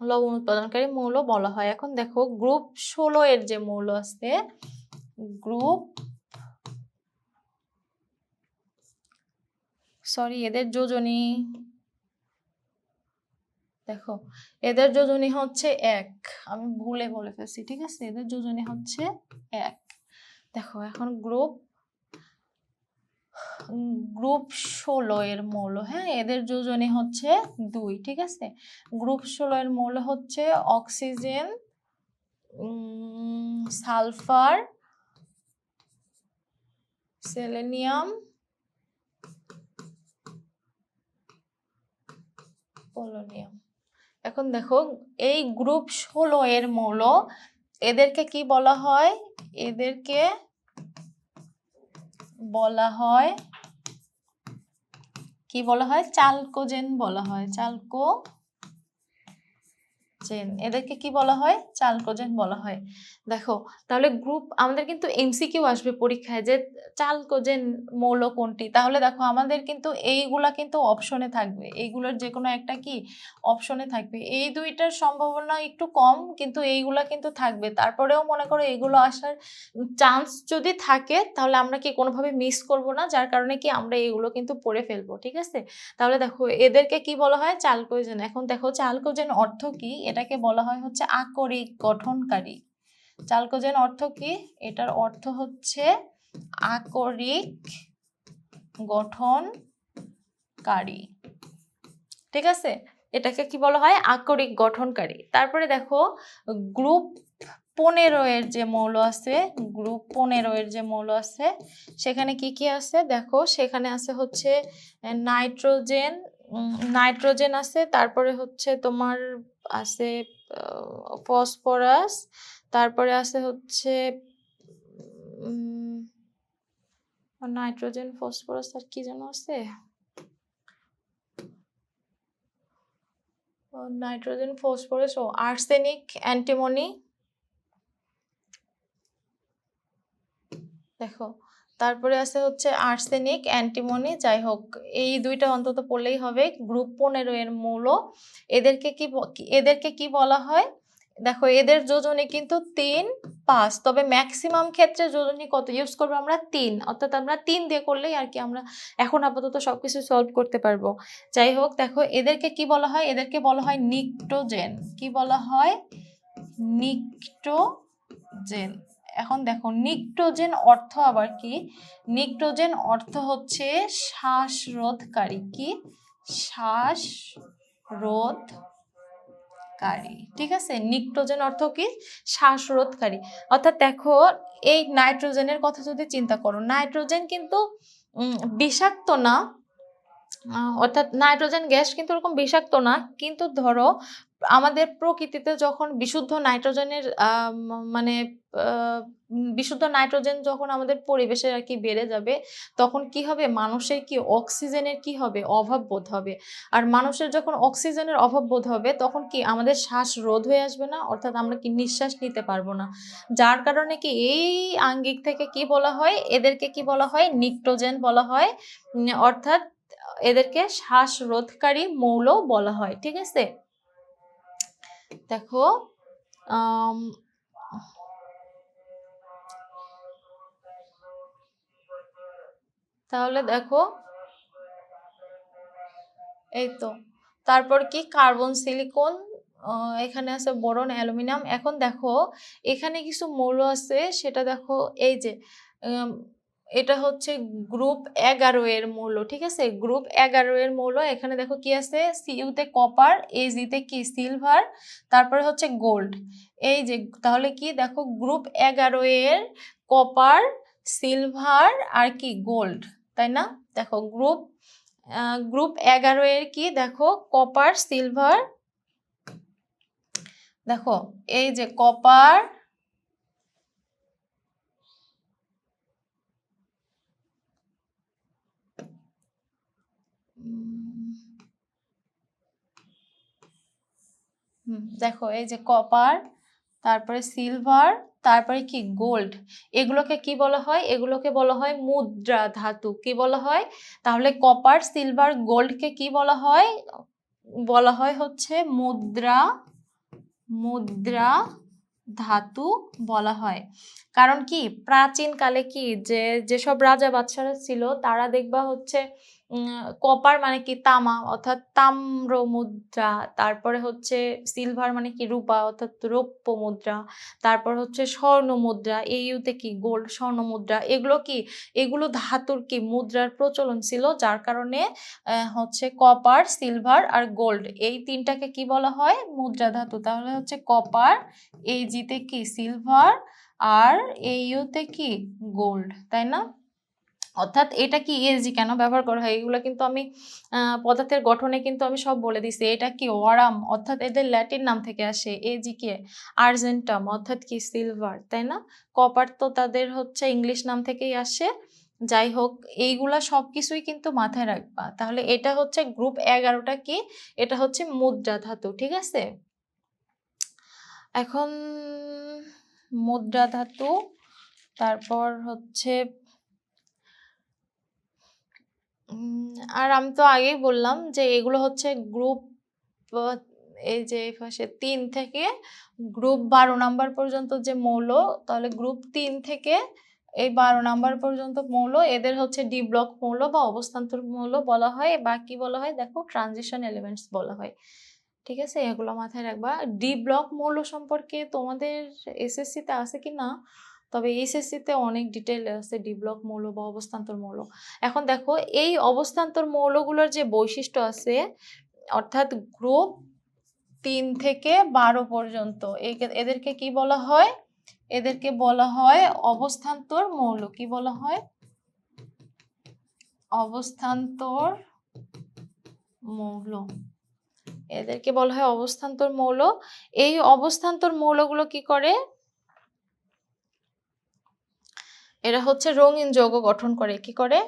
S1: লবণ উৎপাদনকারী মৌল বলা হয়। এখন দেখো গ্রুপ 16 এর যে মৌল আছে, এদের যোজনী, দেখো এদের যোজনী হচ্ছে 1, আমি ভুলে বলে ফেলছি। ঠিক আছে, এদের যোজনী হচ্ছে 1। দেখো এখন গ্রুপ 16 এর মৌল, হ্যাঁ, এদের যোজনী হচ্ছে 2। ঠিক আছে, গ্রুপ 16 এর মৌল হচ্ছে অক্সিজেন, সালফার, সেলেনিয়াম, পোলোনিয়াম। এখন দেখো এই গ্রুপ 16 এর মৌল, এদেরকে কি বলা হয়, এদেরকে বলা হয় কি বলা হয়, চালকোজেন বলা হয়, জেন, এদেরকে কি বলা হয়? চালকোজেন বলা হয়। দেখো তাহলে গ্রুপ আমাদের কিন্তু এমসিকিউ আসবে পরীক্ষায় যে চালকোজেন মৌল কোনটি, তাহলে দেখো আমাদের কিন্তু এইগুলা কিন্তু অপশনে থাকবে, এইগুলোর যে কোনো একটা কি অপশনে থাকবে। এই দুইটার সম্ভাবনা একটু কম, কিন্তু এইগুলা কিন্তু থাকবে। তারপরেও মনে করো এগুলো আসার চান্স যদি থাকে তাহলে আমরা কি কোনোভাবে মিস করব না, যার কারণে কি আমরা এগুলো কিন্তু পড়ে ফেলবো। ঠিক আছে, তাহলে দেখো এদেরকে কি বলা হয়? চালকোজেন। এখন দেখো চালকোজেন অর্থ কি? এটাকে বলা হয় হচ্ছে আকরিক গঠনকারী। চালকোজেন অর্থ কি? এটার অর্থ হচ্ছে আকরিক গঠনকারী। ঠিক আছে, এটাকে কি বলা হয়? আকরিক গঠনকারী। তারপরে দেখো গ্রুপ 15 এর যে মৌল আছে, গ্রুপ 15 এর যে মৌল আছে সেখানে কি কি আছে দেখো, সেখানে আছে হচ্ছে নাইট্রোজেন, নাইট্রোজেন আছে, তারপরে হচ্ছে তোমার আছে ফসফরাস, তারপরে আছে হচ্ছে নাইট্রোজেন, ফসফরাস, আর কি যেন আছে, নাইট্রোজেন, ফসফরাস ও আর্সেনিক, অ্যান্টিমনি। দেখো তারপরে আছে হচ্ছে আর্সেনিক, অ্যান্টিমনি। যাই হোক এই দুইটা অন্তত পড়লেই হবে। গ্রুপ 15 এর মৌল, এদেরকে কি বলা হয়? দেখো এদের যোজনী কিন্তু 3, 5, তবে ম্যাক্সিমাম ক্ষেত্রে যোজনী কত ইউজ করবো আমরা? 3, অর্থাৎ আমরা 3 দিয়ে করলেই আর কি আমরা এখন আপাতত সবকিছু সলভ করতে পারবো। যাই হোক দেখো এদেরকে কি বলা হয়? এদেরকে বলা হয় নিকটোজেন। কি বলা হয়? নিকটোজেন। এখন দেখো নিকটোজেন অর্থ আবার কি? নিকটোজেন অর্থ হচ্ছে শ্বাসরোধকারী। কি? শ্বাসরোধকারী। ঠিক আছে, নিকটোজেন অর্থ কি? শ্বাসরোধকারী। অর্থাৎ দেখো এই নাইট্রোজেনের কথা যদি চিন্তা করো, নাইট্রোজেন কিন্তু বিষাক্ত না, অর্থাৎ নাইট্রোজেন গ্যাস কিন্তু ওরকম বিষাক্ত না, কিন্তু ধরো আমাদের প্রকৃতিতে যখন বিশুদ্ধ নাইট্রোজেনের মানে বিশুদ্ধ নাইট্রোজেন যখন আমাদের পরিবেশে আর কি বেড়ে যাবে, তখন কি হবে? মানুষের কি অক্সিজেনের কি হবে? অভাব বোধ হবে। আর মানুষের যখন অক্সিজেনের অভাব বোধ হবে তখন কি আমাদের শ্বাস রোধ হয়ে আসবে না, অর্থাৎ আমরা কি নিঃশ্বাস নিতে পারবো না। যার কারণে কি এই আঙ্গিক থেকে কি বলা হয়? এদেরকে কি বলা হয়? নিকটোজেন বলা হয়। অর্থাৎ এদেরকে শ্বাসরোধকারী মৌল বলা হয়। ঠিক আছে, দেখো তাহলে দেখো এই তো, তারপর কি কার্বন, সিলিকন, এখানে আছে বোরন, অ্যালুমিনিয়াম। এখন দেখো এখানে কিছু মৌল আছে, সেটা দেখো এই যে এটা হচ্ছে গ্রুপ 11 এর মৌল। ঠিক আছে, গ্রুপ 11 এর মৌল। এখানে দেখো কি আছে? সিইউতে কপার, এজিতে কি সিলভার, তারপরে হচ্ছে গোল্ড। এই যে তাহলে কি দেখো গ্রুপ 11 এর কপার, সিলভার আর কি গোল্ড, তাই না? দেখো গ্রুপ 11 এর কি দেখো কপার, সিলভার, দেখো এই যে কপার, দেখো এই যে কপার, তারপরে সিলভার, তারপরে কি গোল্ড, এগুলোকে কি বলা হয়? এগুলোকে বলা হয় মুদ্রা ধাতু। কি বলা হয়? তাহলে কপার, সিলভার, গোল্ডকে কি বলা হয়? বলা হয় হচ্ছে মুদ্রা ধাতু বলা হয়। কারণ কি প্রাচীনকালে কি যেসব রাজা বাদশারা ছিল তারা দেখবা হচ্ছে কপার মানে কি তামা, অর্থাৎ তাম্র মুদ্রা, তারপরে হচ্ছে সিলভার মানে কি রূপা, অর্থাৎ রৌপ্য মুদ্রা, তারপর হচ্ছে স্বর্ণ মুদ্রা, এইতে কি গোল্ড, স্বর্ণ মুদ্রা, এগুলো ধাতুর কি মুদ্রার প্রচলন ছিল, যার কারণে হচ্ছে কপার, সিলভার আর গোল্ড এই তিনটাকে কি বলা হয়? মুদ্রা ধাতু। তাহলে হচ্ছে কপার, জিতে কি সিলভার, আর ইউতে কি গোল্ড, তাই না? অর্থাৎ এটা কি এজি কেন ব্যবহার করা হয় এগুলো কিন্তু আমি পদার্থের গঠনে কিন্তু আমি সব বলে দিছি। এটা কি ওয়ারাম, অর্থাৎ এদের ল্যাটিন নাম থেকে আসে। এজি কে আর্জেন্টাম, অর্থাৎ কি সিলভার, তাই না? কপার তো তাদের হচ্ছে ইংলিশ নাম থেকেই আসে। যাই হোক এইগুলা সবকিছুই কিন্তু মাথায় রাখবা। তাহলে এটা হচ্ছে গ্রুপ 11টা কি, এটা হচ্ছে মুদ্রা ধাতু। ঠিক আছে, এখন মুদ্রা ধাতু, তারপর হচ্ছে আর আমি তো আগেই বললাম যে এগুলো হচ্ছে গ্রুপ, এই যে এই পাশে 3 থেকে গ্রুপ 12 নাম্বার পর্যন্ত যে মৌল, তাহলে গ্রুপ 3 থেকে এই 12 নাম্বার পর্যন্ত মৌল, এদের হচ্ছে ডি ব্লক মৌল বা অবস্থান্তর মৌল বলা হয়, বা কি বলা হয় দেখো ট্রানজিশন এলিমেন্টস বলা হয়। ঠিক আছে, এগুলো মাথায় রাখবা। ডি ব্লক মৌল সম্পর্কে তোমাদের এসএসসি তে আছে কি না, তবে এইচএসসি তে অনেক ডিটেইল আছে ডি ব্লক মৌল বা অবস্থান্তর মৌল। এখন দেখো এই অবস্থান্তর মৌলগুলোর যে বৈশিষ্ট্য আছে, অর্থাৎ গ্রুপ 3 থেকে 12 পর্যন্ত এদেরকে কি বলা হয়, এদেরকে বলা হয় অবস্থান্তর মৌল। কি বলা হয়? অবস্থান্তর মৌল। এদেরকে বলা হয় অবস্থান্তর মৌল। এই অবস্থান্তর মৌলগুলো কি করে, এরা হচ্ছে রঙিন যৌগ গঠন করে। কি করে?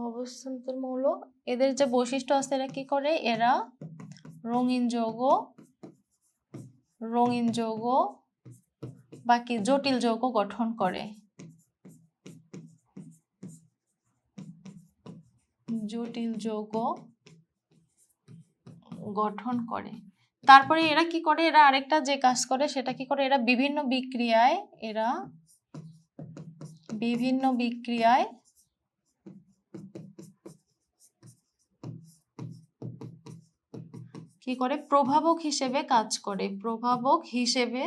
S1: অবস্থান্তর মৌল, এদের যে বৈশিষ্ট্য আছে এরা কি করে, এরা রঙিন যৌগ বা কি জটিল যৌগ গঠন করে। জটিল যৌগ গঠন করে। তারপরে এরা কি করে, এরা আরেকটা যে কাজ করে সেটা কি করে, এরা বিভিন্ন বিক্রিয়ায় কি করে, প্রভাবক হিসেবে কাজ করে। প্রভাবক হিসেবে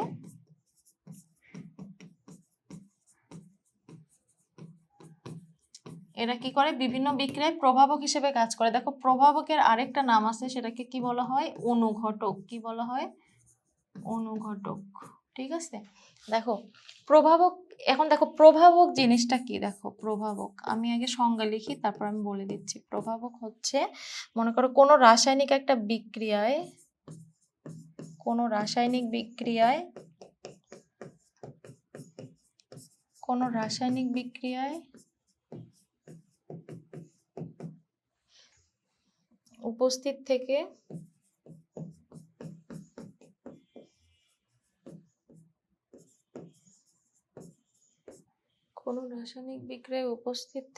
S1: এরা কি করে, বিভিন্ন বিক্রিয়ায় প্রভাবক হিসেবে কাজ করে। দেখো প্রভাবকের আরেকটা নাম আছে, সেটাকে কি বলা হয়, অনুঘটক। কি বলা হয়? অনুঘটক। ঠিক আছে, দেখো প্রভাবক, এখন দেখো প্রভাবক জিনিসটা কি, দেখো প্রভাবক আমি আগে সংজ্ঞা লিখি, তারপর আমি বলে দিচ্ছি। প্রভাবক হচ্ছে, মনে করো কোনো রাসায়নিক বিক্রিয়ায় কোনো রাসায়নিক বিক্রিয়ায় উপস্থিত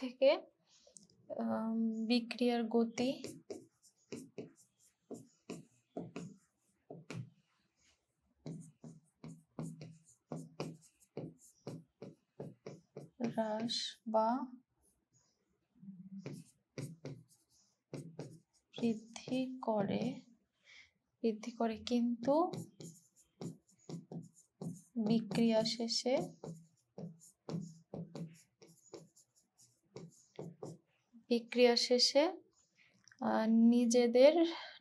S1: থেকে বিক্রিয়ার গতি হ্রাস বা বৃদ্ধি করে, কিন্তু বিক্রিয়া শেষে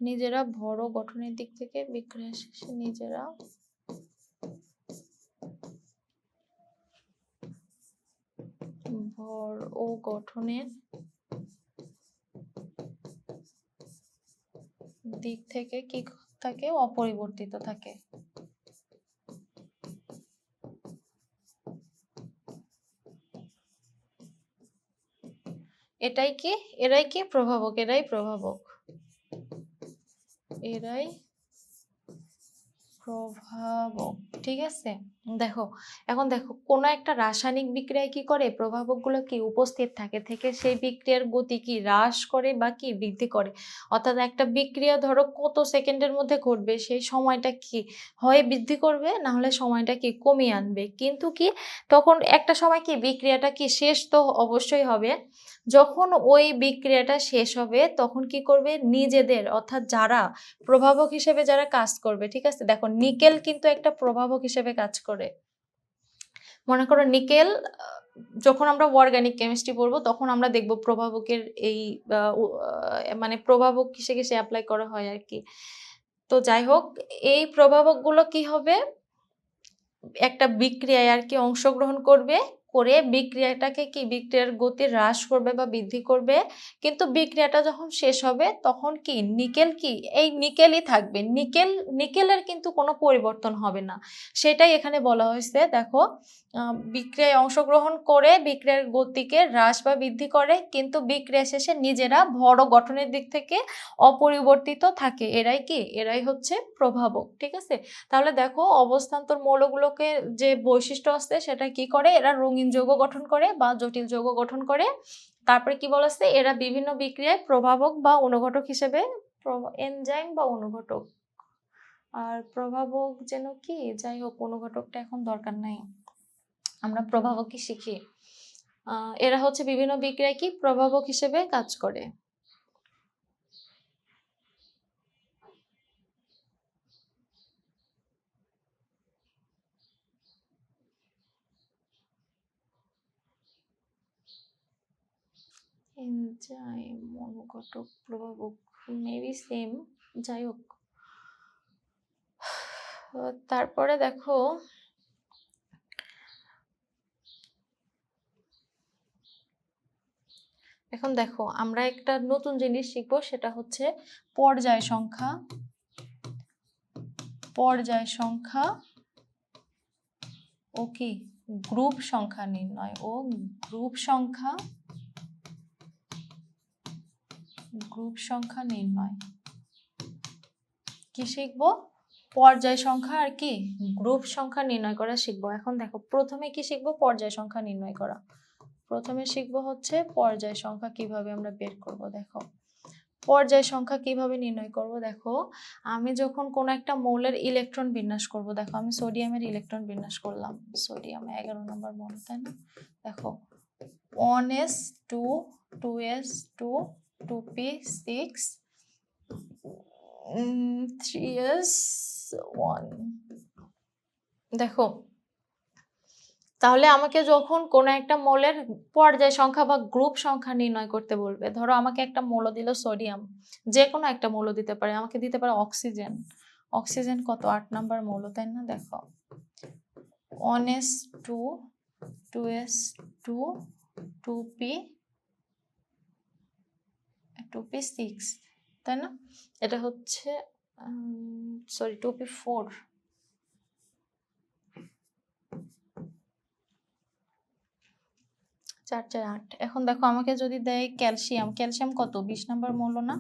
S1: নিজেরা ভর ও গঠনের দিক থেকে বিক্রিয়া শেষে নিজেরা ভর ও গঠনের দিক থেকে কি থাকে, অপরিবর্তিত থাকে। এরাই কি প্রভাবক, এরাই প্রভাবক। ঠিক আছে, দেখো এখন দেখো কোন একটা রাসায়নিক বিক্রিয়ায় কি করে, প্রভাবক গুলো কি উপস্থিত থেকে সেই বিক্রিয়ার গতি কি হ্রাস করে বা কি বৃদ্ধি করে। অর্থাৎ একটা বিক্রিয়া ধরো কত সেকেন্ডের মধ্যে ঘটবে, সেই সময়টা কি হয় বৃদ্ধি করবে, না হলে সময়টা কি কমিয়ে আনবে। কিন্তু কি তখন একটা সময় কি বিক্রিয়াটা কি শেষ তো অবশ্যই হবে। যখন ওই বিক্রিয়াটা শেষ হবে তখন কি করবে, নিজেদের অর্থাৎ যারা প্রভাবক হিসেবে যারা কাজ করবে, ঠিক আছে, দেখো নিকেল কিন্তু একটা প্রভাবক হিসেবে কাজ করে। মনে করো নিকেল, যখন আমরা অর্গানিক কেমিস্ট্রি পড়বো তখন আমরা দেখব প্রভাবকের এই মানে প্রভাবক কিসে কিসে অ্যাপ্লাই করা হয় আর কি। তো যাই হোক, এই প্রভাবকগুলো কি হবে, একটা বিক্রিয়ায় আর কি অংশগ্রহণ করবে, করে বিক্রিয়াটাকে কি বিক্রিয়ার গতি হ্রাস করবে বা বৃদ্ধি করবে, কিন্তু বিক্রিয়াটা যখন শেষ হবে তখন কি নিকেল কি এই নিকেলই থাকবে, নিকেলের কিন্তু কোনো পরিবর্তন হবে না, সেটাই এখানে বলা হয়েছে। দেখো বিক্রিয়ায় অংশগ্রহণ করে বিক্রিয়ার গতিকে হ্রাস বা বৃদ্ধি করে, কিন্তু বিক্রিয়া শেষে নিজেরা ভর গঠনের দিক থেকে অপরিবর্তিত থাকে, এরাই হচ্ছে প্রভাবক। ঠিক আছে, তাহলে দেখো অবস্থান্তর মৌলগুলোকে যে বৈশিষ্ট্য আছে সেটা কি করে, এরা রঙিন যৌগ গঠন করে বা জটিল যৌগ গঠন করে। তারপরে কি বলেছে, এরা বিভিন্ন বিক্রিয়ায় প্রভাবক বা অনুঘটক হিসেবে, এনজাইম বা অনুঘটক, আর প্রভাবক যেন কি, যাই হোক অনুঘটকটা এখন দরকার নাই, আমরা প্রভাবকই শিখি। এরা হচ্ছে বিভিন্ন বিক্রিয়ায় কি প্রভাবক হিসেবে কাজ করে। এনজাইম অনুঘটক প্রভাবক মেবি সেম, যাই হোক। তারপরে দেখো এখন দেখো আমরা একটা নতুন জিনিস শিখবো, সেটা হচ্ছে পর্যায় সংখ্যা, ও কি গ্রুপ সংখ্যা নির্ণয়, ও গ্রুপ সংখ্যা নির্ণয়। কি শিখবো, পর্যায় সংখ্যা আর কি গ্রুপ সংখ্যা নির্ণয় করা শিখবো। এখন দেখো প্রথমে কি শিখবো, পর্যায় সংখ্যা নির্ণয় করা। প্রথমে শিখবো হচ্ছে পর্যায় সংখ্যা কিভাবে আমরা বের করব। দেখো পর্যায় সংখ্যা কিভাবে নির্ণয় করব, দেখো আমি যখন কোন একটা মৌলের ইলেকট্রন বিন্যাস করব, দেখো আমি সোডিয়ামের ইলেকট্রন বিন্যাস করলাম, সোডিয়াম 11 নম্বর মৌল, তাই না। দেখো 1s2 2s2 2p6 3s1। দেখো তাহলে আমাকে যখন কোনো একটা মৌলের পর্যায় সংখ্যা বা গ্রুপ সংখ্যা নির্ণয় করতে বলবে, ধরো আমাকে একটা মৌল দিল সোডিয়াম, যে কোনো একটা মৌল দিতে পারে, আমাকে দিতে পারে অক্সিজেন, অক্সিজেন কত 8 নাম্বার মৌল, তাই না। দেখো 1s2 2s2 2p6, তাই না। এটা হচ্ছে সরি 2p4, 4 4 8। এখন দেখো আমাকে যদি দেয় ক্যালসিয়াম, ক্যালসিয়াম কত 20 নাম্বার মৌল না,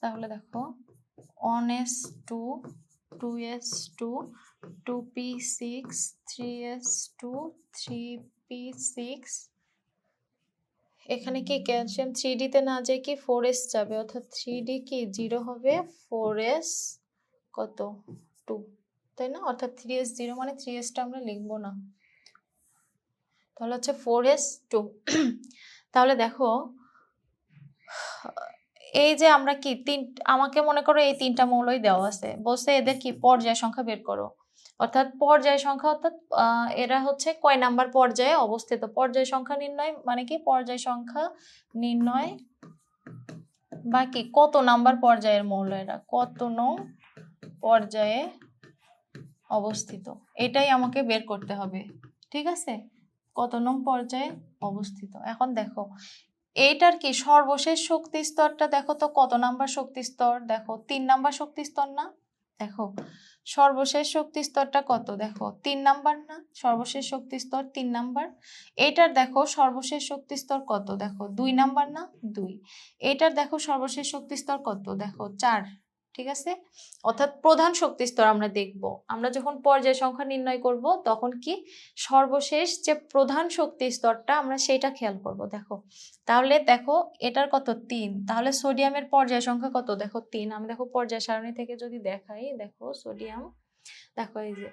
S1: তাহলে দেখো 1s2 2s2 2p6 3s2 3p6, এখানে কি ক্যালসিয়াম 3d তে না যায় কি 4s যাবে, অর্থাৎ 3d কি 0 হবে, 4s কত 2, তাই না। অর্থাৎ 3s 0 মানে 3s টা আমরা লিখবো না, তাহলে হচ্ছে 4s2। তাহলে দেখো এই যে আমরা কি আমাকে মনে করো এই তিনটা মৌলই দেওয়া আছে, বলছে এদের কি পর্যায় সংখ্যা বের করো, অর্থাৎ পর্যায় সংখ্যা, অর্থাৎ এরা হচ্ছে কয় নাম্বার পর্যায়ে অবস্থিত। পর্যায় সংখ্যা নির্ণয় মানে কি পর্যায় সংখ্যা নির্ণয় বা কি কত নাম্বার পর্যায়ের মৌল, এরা কত নং পর্যায়ে অবস্থিত, এটাই আমাকে বের করতে হবে। ঠিক আছে, কত নং পর্যায়ে অবস্থিত। এখন দেখো এইটার কি সর্বশেষ শক্তি স্তরটা দেখো তো কত নাম্বার শক্তি স্তর, দেখো 3 নাম্বার শক্তি স্তর না। দেখো সর্বশেষ শক্তি স্তরটা কত, দেখো 3 নাম্বার না, সর্বশেষ শক্তি স্তর 3 নাম্বার। এটার দেখো সর্বশেষ শক্তি স্তর কত, দেখো 2 নাম্বার না 2। এটার দেখো সর্বশেষ শক্তি স্তর কত, দেখো 4। ঠিক আছে, অর্থাৎ প্রধান শক্তি স্তর আমরা দেখব, আমরা যখন পর্যায় সংখ্যা নির্ণয় করব তখন কি সর্বশেষ যে প্রধান শক্তি স্তরটা আমরা সেটা খেয়াল করব। দেখো তাহলে দেখো এটার কত 3, তাহলে সোডিয়ামের পর্যায় সংখ্যা কত, দেখো 3। আমি দেখো পর্যায় সারণী থেকে যদি দেখাই, দেখো সোডিয়াম, দেখো এই যে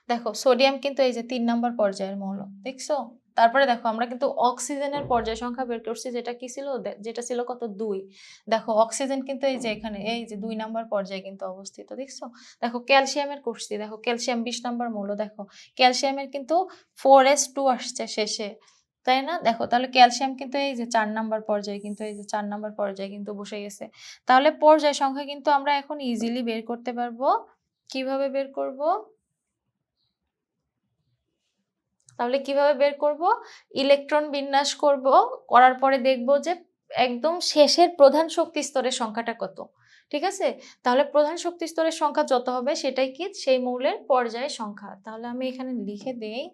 S1: দেখো সোডিয়াম কিন্তু এই যে 3 নাম্বার পর্যায়ের মৌল, দেখছো। তারপরে দেখো আমরা কিন্তু অক্সিজেনের পর্যায় সংখ্যা বের করছি, যেটা কি ছিল, যেটা ছিল কত 2। দেখো অক্সিজেন কিন্তু এই যে এখানে এই যে 2 নাম্বার পর্যায়ে কিন্তু অবস্থিত, দেখছো। দেখো ক্যালসিয়ামের করছি, দেখো ক্যালসিয়াম 20 নাম্বার মৌল, দেখো ক্যালসিয়ামের কিন্তু 4s2 আসছে শেষে, তাই না। দেখো তাহলে ক্যালসিয়াম কিন্তু এই যে 4 নাম্বার পর্যায়ে, কিন্তু এই যে 4 নাম্বার পর্যায়ে কিন্তু বসে গেছে। তাহলে পর্যায় সংখ্যা কিন্তু আমরা এখন ইজিলি বের করতে পারবো। কিভাবে বের করব, তাহলে কিভাবে বের করব? ইলেকট্রন বিন্যাস করব, করার পরে দেখব যে একদম শেষের প্রধান শক্তি স্তরের সংখ্যাটা কত। ঠিক আছে? তাহলে প্রধান শক্তি স্তরের সংখ্যা যত হবে সেটাই কি সেই মৌলের পর্যায় সংখ্যা। তাহলে আমি এখানে লিখে দেই।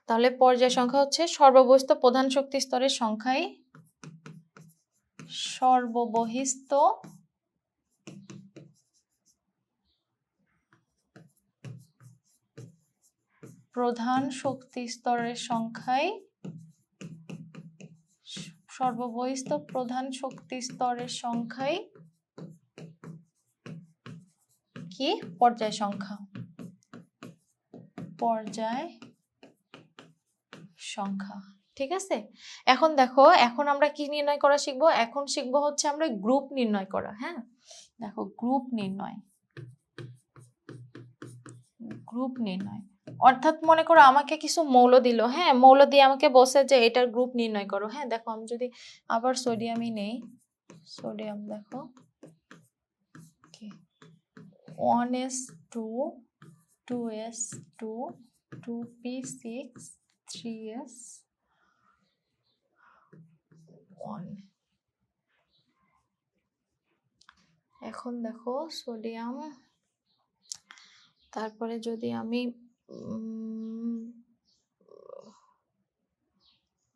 S1: তাহলে পর্যায় সংখ্যা হচ্ছে সর্ববহিস্থ প্রধান শক্তি স্তরের সংখ্যাই সর্ববহিস্থ প্রধান শক্তি স্তরের সংখ্যাই সর্ববহিস্থ প্রধান শক্তি স্তরের সংখ্যাই কি পর্যায় সংখ্যা। পর্যায় সংখ্যা। ঠিক আছে? এখন দেখো, এখন আমরা কি নির্ণয় করা শিখবো? এখন শিখবো হচ্ছে আমরা গ্রুপ নির্ণয় করা। হ্যাঁ, দেখো গ্রুপ নির্ণয়। গ্রুপ নির্ণয় অর্থাৎ মনে করো আমাকে কিছু মৌল দিল, হ্যাঁ, মৌল দিয়ে আমাকে বলছে যে এটার গ্রুপ নির্ণয় করো। হ্যাঁ, দেখো আমি যদি আবার সোডিয়ামই নেই, সোডিয়াম দেখো 1s2 2s2 2p6 3s1। এখন দেখো সোডিয়াম, তারপরে যদি আমি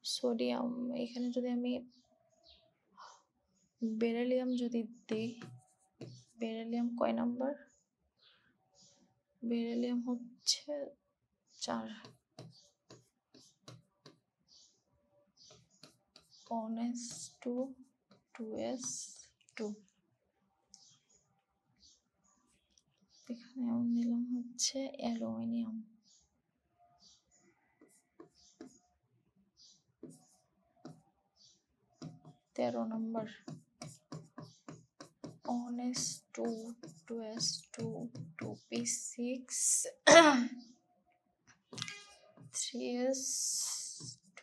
S1: সোডিয়াম, এখানে যদি আমি বেরিলিয়াম যদি দিই, বেরিলিয়াম কয় নাম্বার? বেরিলিয়াম হচ্ছে 4। 1s2 2s2, এখানে আমি নিলাম হচ্ছে aluminium. 13 number 1s2 2s2 2p6 3s2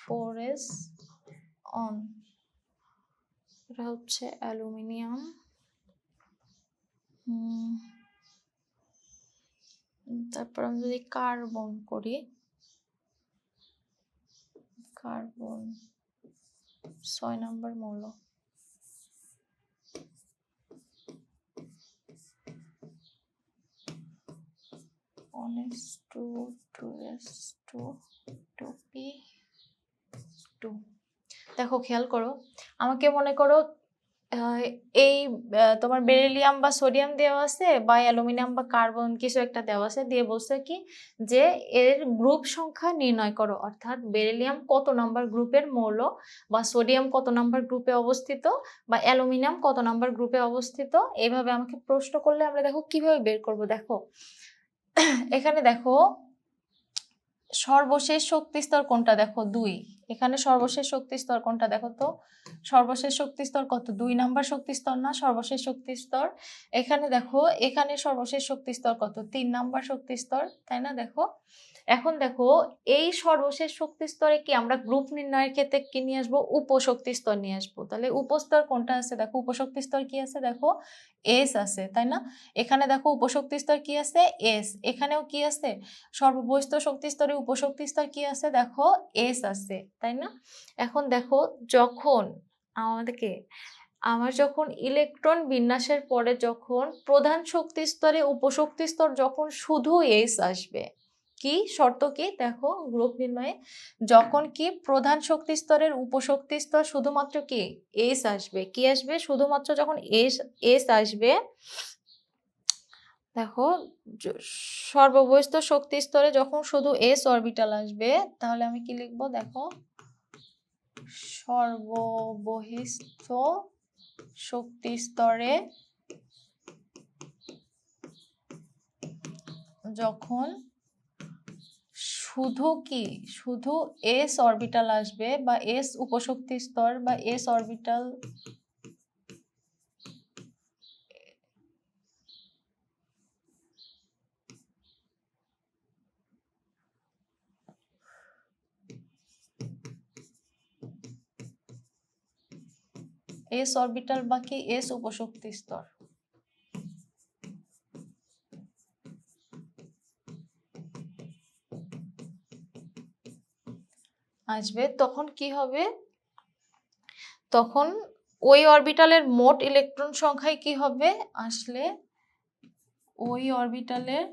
S1: 4s on, এটা হচ্ছে অ্যালুমিনিয়াম। তারপর আমি যদি কার্বন করি, কার্বন 6 নম্বর মৌল। s2 2s2 2p2। দেখো খেয়াল করো, আমাকে মনে করো এই তোমার বেরিলিয়াম বা সোডিয়াম দেওয়া আছে বা অ্যালুমিনিয়াম বা কার্বন কিছু একটা দেওয়া আছে, দিয়ে বলছে কি যে এর গ্রুপ সংখ্যা নির্ণয় করো, অর্থাৎ বেরিলিয়াম কত নাম্বার গ্রুপের মৌল বা সোডিয়াম কত নাম্বার গ্রুপে অবস্থিত বা অ্যালুমিনিয়াম কত নাম্বার গ্রুপে অবস্থিত। এইভাবে আমাকে প্রশ্ন করলে আমরা দেখো কিভাবে বের করব। দেখো এখানে দেখো সর্বশেষ শক্তি স্তর কোনটা? দেখো 2। এখানে সর্বশেষ শক্তি স্তর কোনটা দেখো তো? সর্বশেষ শক্তি স্তর কত? 2 নাম্বার শক্তি স্তর না সর্বশেষ শক্তি স্তর? এখানে দেখো, এখানে সর্বশেষ শক্তি স্তর কত? 3 নাম্বার শক্তি স্তর, তাই না? দেখো এখন দেখো এই সর্বশেষ শক্তি স্তরে কি আমরা গ্রুপ নির্ণয়ের ক্ষেত্রে কি নিয়ে আসবো? উপশক্তি স্তর নিয়ে আসবো। তাহলে উপস্তর কোনটা আছে? দেখো উপশক্তি স্তর কি আছে? দেখো এস আছে, তাই না? এখানে দেখো উপশক্তি স্তর কি আছে? এস। এখানেও কি আছে? সর্ববহিস্থ শক্তি স্তরে উপশক্তি স্তর কি আছে? দেখো এস আছে, তাই না? এখন দেখো যখন আমার যখন ইলেকট্রন বিন্যাসের পরে যখন প্রধান শক্তি স্তরে উপশক্তি স্তর যখন শুধু এস আসবে, কি শর্ত কি? দেখো গ্রুপ নির্ণয়ে যখন কি প্রধান শক্তি স্তরের উপশক্তি স্তর শুধুমাত্র কি এস আসবে, কি আসবে? শুধুমাত্র যখন এস আসবে, দেখো সর্ববহিস্থ শক্তি স্তরে যখন শুধু এস অরবিটাল আসবে, তাহলে আমি কি লিখবো? দেখো সর্ববহিস্থ শক্তি স্তরে যখন শুধু কি শুধু এস অরবিটাল আসবে বা এস উপশক্তি স্তর বা এস অরবিটাল এস অরবিটাল বা কি এস উপশক্তি স্তর, আসবে, তখন কি হবে, তখন ওই অরবিটালের মোট ইলেকট্রন সংখ্যায় কি হবে, আসলে ওই অরবিটালের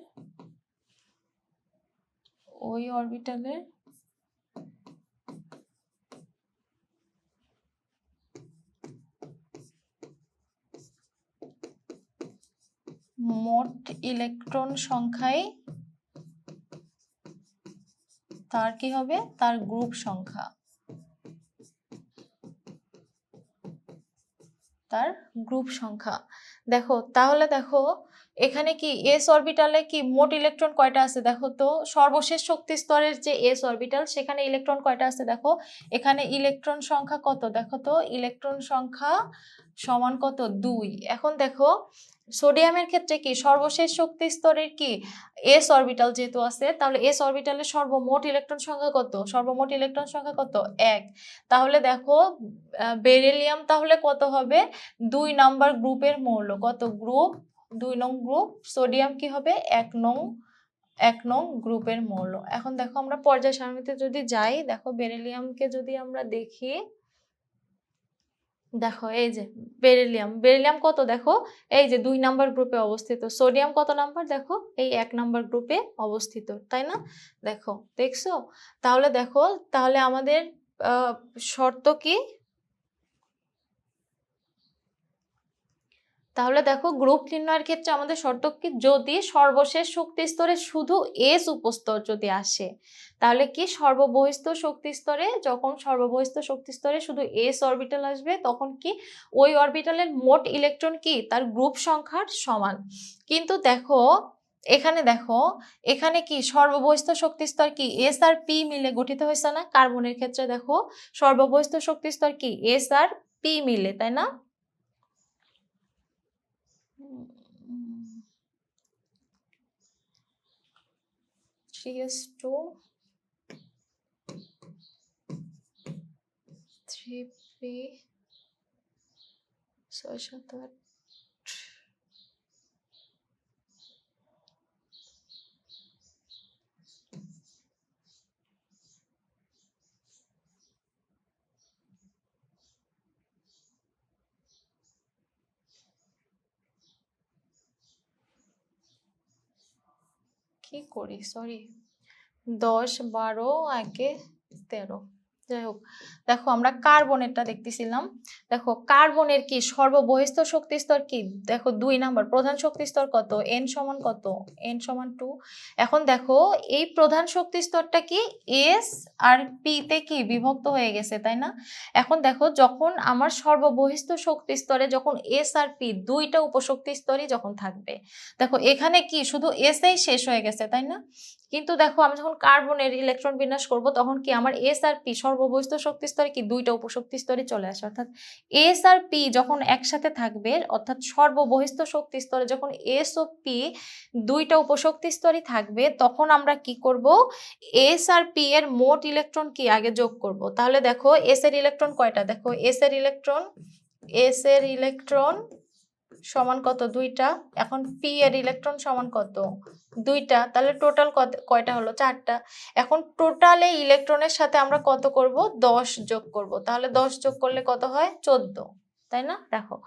S1: মোট ইলেকট্রন সংখ্যায় তার কি হবে, তার গ্রুপ সংখ্যা, তার গ্রুপ সংখ্যা। দেখো তাহলে দেখো এখানে কি এস অরবিটালে কি মোট ইলেকট্রন কয়টা আছে দেখো তো, সর্বশেষ শক্তি স্তরের যে এস অরবিটাল সেখানে ইলেকট্রন কয়টা আছে দেখো, এখানে ইলেকট্রন সংখ্যা কত দেখো তো, ইলেকট্রন সংখ্যা সমান কত 2। এখন দেখো সোডিয়ামের ক্ষেত্রে কি সর্বশেষ শক্তি স্তরের কি এস অরবিটাল যেহেতু আছে, তাহলে এস অরবিটালের সর্বমোট ইলেকট্রন সংখ্যা কত, সর্বমোট ইলেকট্রন সংখ্যা কত 1। তাহলে দেখো বেরিলিয়াম তাহলে কত হবে, 2 নাম্বার গ্রুপের মৌল, কত গ্রুপ 2 নং গ্রুপ, সোডিয়াম কি হবে 1 নং গ্রুপের মৌল। এখন দেখো আমরা পর্যায় সারণীতে যদি যাই, দেখো বেরিলিয়ামকে যদি আমরা দেখি, দেখো এই যে বেরিলিয়াম কত দেখো, এই যে 2 নাম্বার গ্রুপে অবস্থিত, সোডিয়াম কত নাম্বার দেখো, এই 1 নাম্বার গ্রুপে অবস্থিত, তাই না, দেখো দেখছো। তাহলে দেখো তাহলে আমাদের শর্ত কি, তাহলে দেখো গ্রুপ নির্ণয়ের ক্ষেত্রে আমাদের শর্ত কি, যদি সর্বশেষ শক্তি স্তরে শুধু এস উপস্তর যদি আসে, তাহলে কি সর্ববহিস্থ শক্তি স্তরে, যখন সর্ববহিস্থ শক্তি স্তরে শুধু এস অরবিটাল আসবে তখন কি ওই অরবিটালের মোট ইলেকট্রন কি তার গ্রুপ সংখ্যার সমান। কিন্তু দেখো এখানে দেখো, এখানে কি সর্ববহিস্থ শক্তি স্তর কি এস আর পি মিলে গঠিত হয়েছে না, কার্বনের ক্ষেত্রে দেখো সর্ববহিস্থ শক্তি স্তর কি এস আর পি মিলে, তাই না। 3s2 3p 6 7 8 কি করি সরি 10 12 একে 13, যাই হোক। দেখো আমরা কার্বনেরটা দেখতেছিলাম, দেখো কার্বনের কি সর্ববহিস্থ শক্তি স্তর কি দেখো 2 নাম্বার, প্রধান শক্তি স্তর কত n সমান কত, n সমান 2। এখন দেখো এই প্রধান শক্তি স্তরটা কি এস আর পি তে কি বিভক্ত হয়ে গেছে, তাই না। এখন দেখো যখন আমার সর্ববহিস্থ শক্তি স্তরে যখন এস আর পি দুইটা উপশক্তি স্তরই যখন থাকবে, দেখো এখানে কি শুধু এস এই শেষ হয়ে গেছে, তাই না। কিন্তু দেখো আমি যখন কার্বনের ইলেকট্রন বিন্যাস করব তখন কি আমার এস আর পি সর্ববহিস্থ শক্তি স্তরে কি দুইটা উপশক্তি স্তরে চলে আসে, অর্থাৎ এস আর পি যখন একসাথে থাকবে, অর্থাৎ সর্ববহিস্থ শক্তি স্তরে যখন এস ও পি দুইটা উপশক্তি স্তরই থাকবে, তখন আমরা কি করব এস আর পি এর মোট ইলেকট্রন কি আগে যোগ করব। তাহলে দেখো এস এর ইলেকট্রন কয়টা, দেখো এস এর ইলেকট্রন সমান কত 2টা, এখন পি এর ইলেকট্রন সমান কত 2টা, তাহলে টোটাল কয়টা হলো 4টা। এখন টোটাল এই ইলেকট্রনের সাথে আমরা কত করব 10 যোগ করব, তাহলে 10 যোগ করলে কত হয় 14, তাই না। দেখো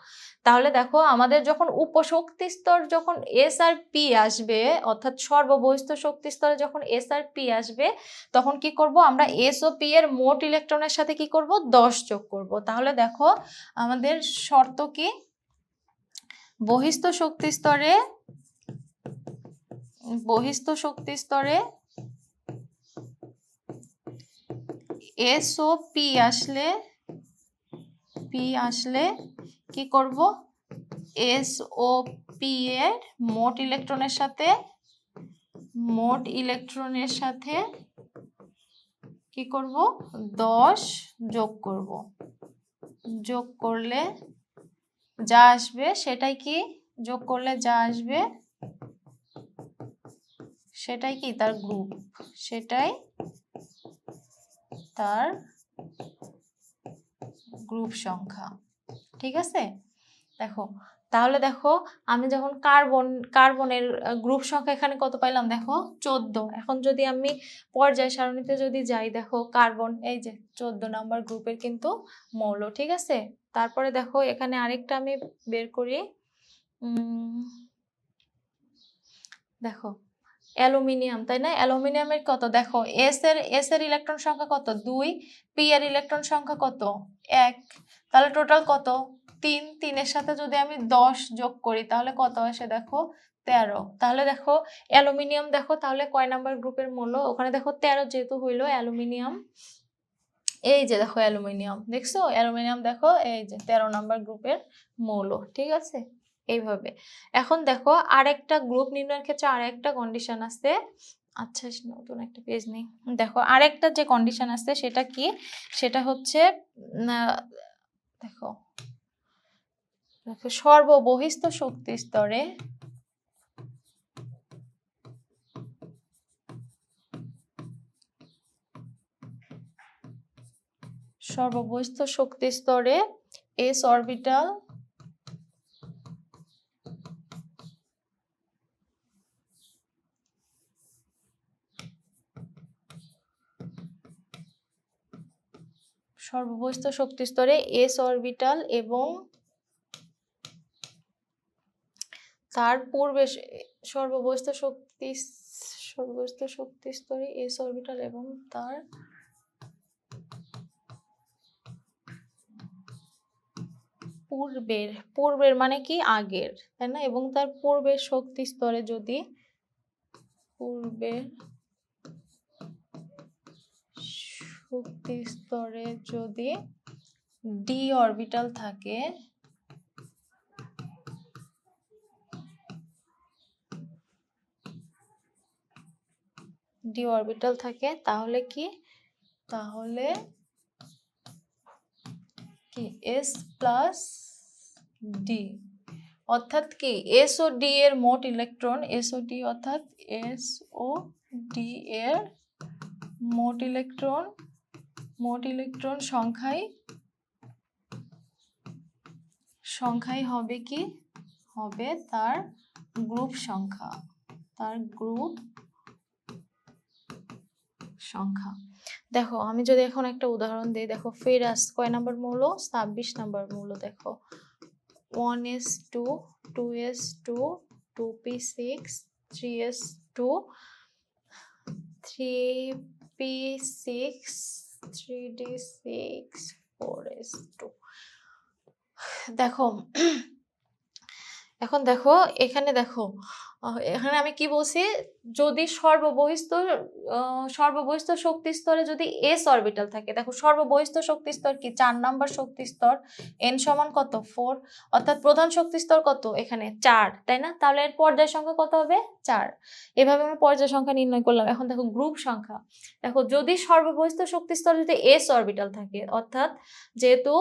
S1: তাহলে দেখো আমাদের যখন উপশক্তি স্তর যখন এস আর পি আসবে, অর্থাৎ সর্ববহিস্থ শক্তি স্তরে যখন এস আর পি আসবে, তখন কি করব আমরা এস ও পি এর মোট ইলেকট্রনের সাথে কি করব 10 যোগ করব। তাহলে দেখো আমাদের শর্ত কি, বহিস্থ শক্তি স্তরে এস ও পি আসলে কি করব এস ও পি এর মোট ইলেকট্রনের সাথে কি করব 10 যোগ করব, যোগ করলে যা আসবে সেটাই কি, যোগ করলে যা আসবে সেটাই কি তার গ্রুপ, সেটাই তার গ্রুপ সংখ্যা, ঠিক আছে। দেখো তাহলে দেখো আমি যখন কার্বনের গ্রুপ সংখ্যা এখানে কত পাইলাম দেখো 14। এখন যদি আমি পর্যায় সারণীতে যদি যাই দেখো কার্বন এই যে 14 নাম্বার গ্রুপের কিন্তু মৌল, ঠিক আছে। তারপরে দেখো এখানে আরেকটা আমি বের করি, দেখো অ্যালুমিনিয়াম, তাই না? অ্যালুমিনিয়ামের কত দেখো এস এর ইলেকট্রন সংখ্যা কত 2, পি এর ইলেকট্রন সংখ্যা কত 1, তাহলে টোটাল কত 3। 3 এর সাথে যদি আমি 10 যোগ করি তাহলে কত আসে দেখো 13। তাহলে দেখো অ্যালুমিনিয়াম দেখো তাহলে কয় নাম্বার গ্রুপের মৌল, ওখানে দেখো 13 যেহেতু হইলো অ্যালুমিনিয়াম, এই যে দেখো অ্যালুমিনিয়াম, দেখছো অ্যালুমিনিয়াম দেখো এই যে 13 নাম্বার গ্রুপের মৌল, ঠিক আছে। এইভাবে এখন দেখো আরেকটা গ্রুপ নির্ণয়ের ক্ষেত্রে আরেকটা কন্ডিশন আছে। আচ্ছা নতুন একটা পেজ নেই, দেখো আরেকটা যে কন্ডিশন আছে সেটা কি, সেটা হচ্ছে দেখো দেখো সর্ববহিস্থ শক্তি স্তরে সর্ববহিস্থ শক্তি স্তরে এস অরবিটাল সর্ববহিস্থ শক্তি স্তরে এস অরবিটাল এবং তার পূর্বে সর্ববহিস্থ শক্তি স্তরে এস অরবিটাল এবং তার পূর্বের মানে কি আগের, তাই না, এবং তার পূর্বের শক্তি স্তরে যদি ডি অরবিটাল থাকে তাহলে কি এস প্লাস ডি, অর্থাৎ কি এস ও ডি এর মোট ইলেকট্রন, এস ও ডি অর্থাৎ এস ও ডি এর মোট ইলেকট্রন সংখ্যাই হবে কি হবে তার গ্রুপ সংখ্যা, দেখো আমি যদি এখন একটা উদাহরণ দিই, দেখো ফেরাস কয় নাম্বার মৌল 26 নাম্বার মৌল, দেখো 1s2 2s2 2p6 3s2 3p6 3d6 4s2। দেখো এখন দেখো এখানে দেখো এখানে আমি কি বলছি, যদি সর্ববহিস্থ শক্তি স্তরে যদি এস অরবিটাল থাকে, দেখো সর্ববহিস্থ শক্তি স্তর কি 4 নাম্বার শক্তি স্তর, এন সমান কত 4, অর্থাৎ প্রধান শক্তি স্তর কত এখানে 4, তাই না, তাহলে এর পর্যায় সংখ্যা কত হবে 4। এভাবে আমরা পর্যায় সংখ্যা নির্ণয় করলাম। এখন দেখো গ্রুপ সংখ্যা, দেখো যদি সর্ববহিস্থ শক্তি স্তরে যদি এস অরবিটাল থাকে, অর্থাৎ যেহেতু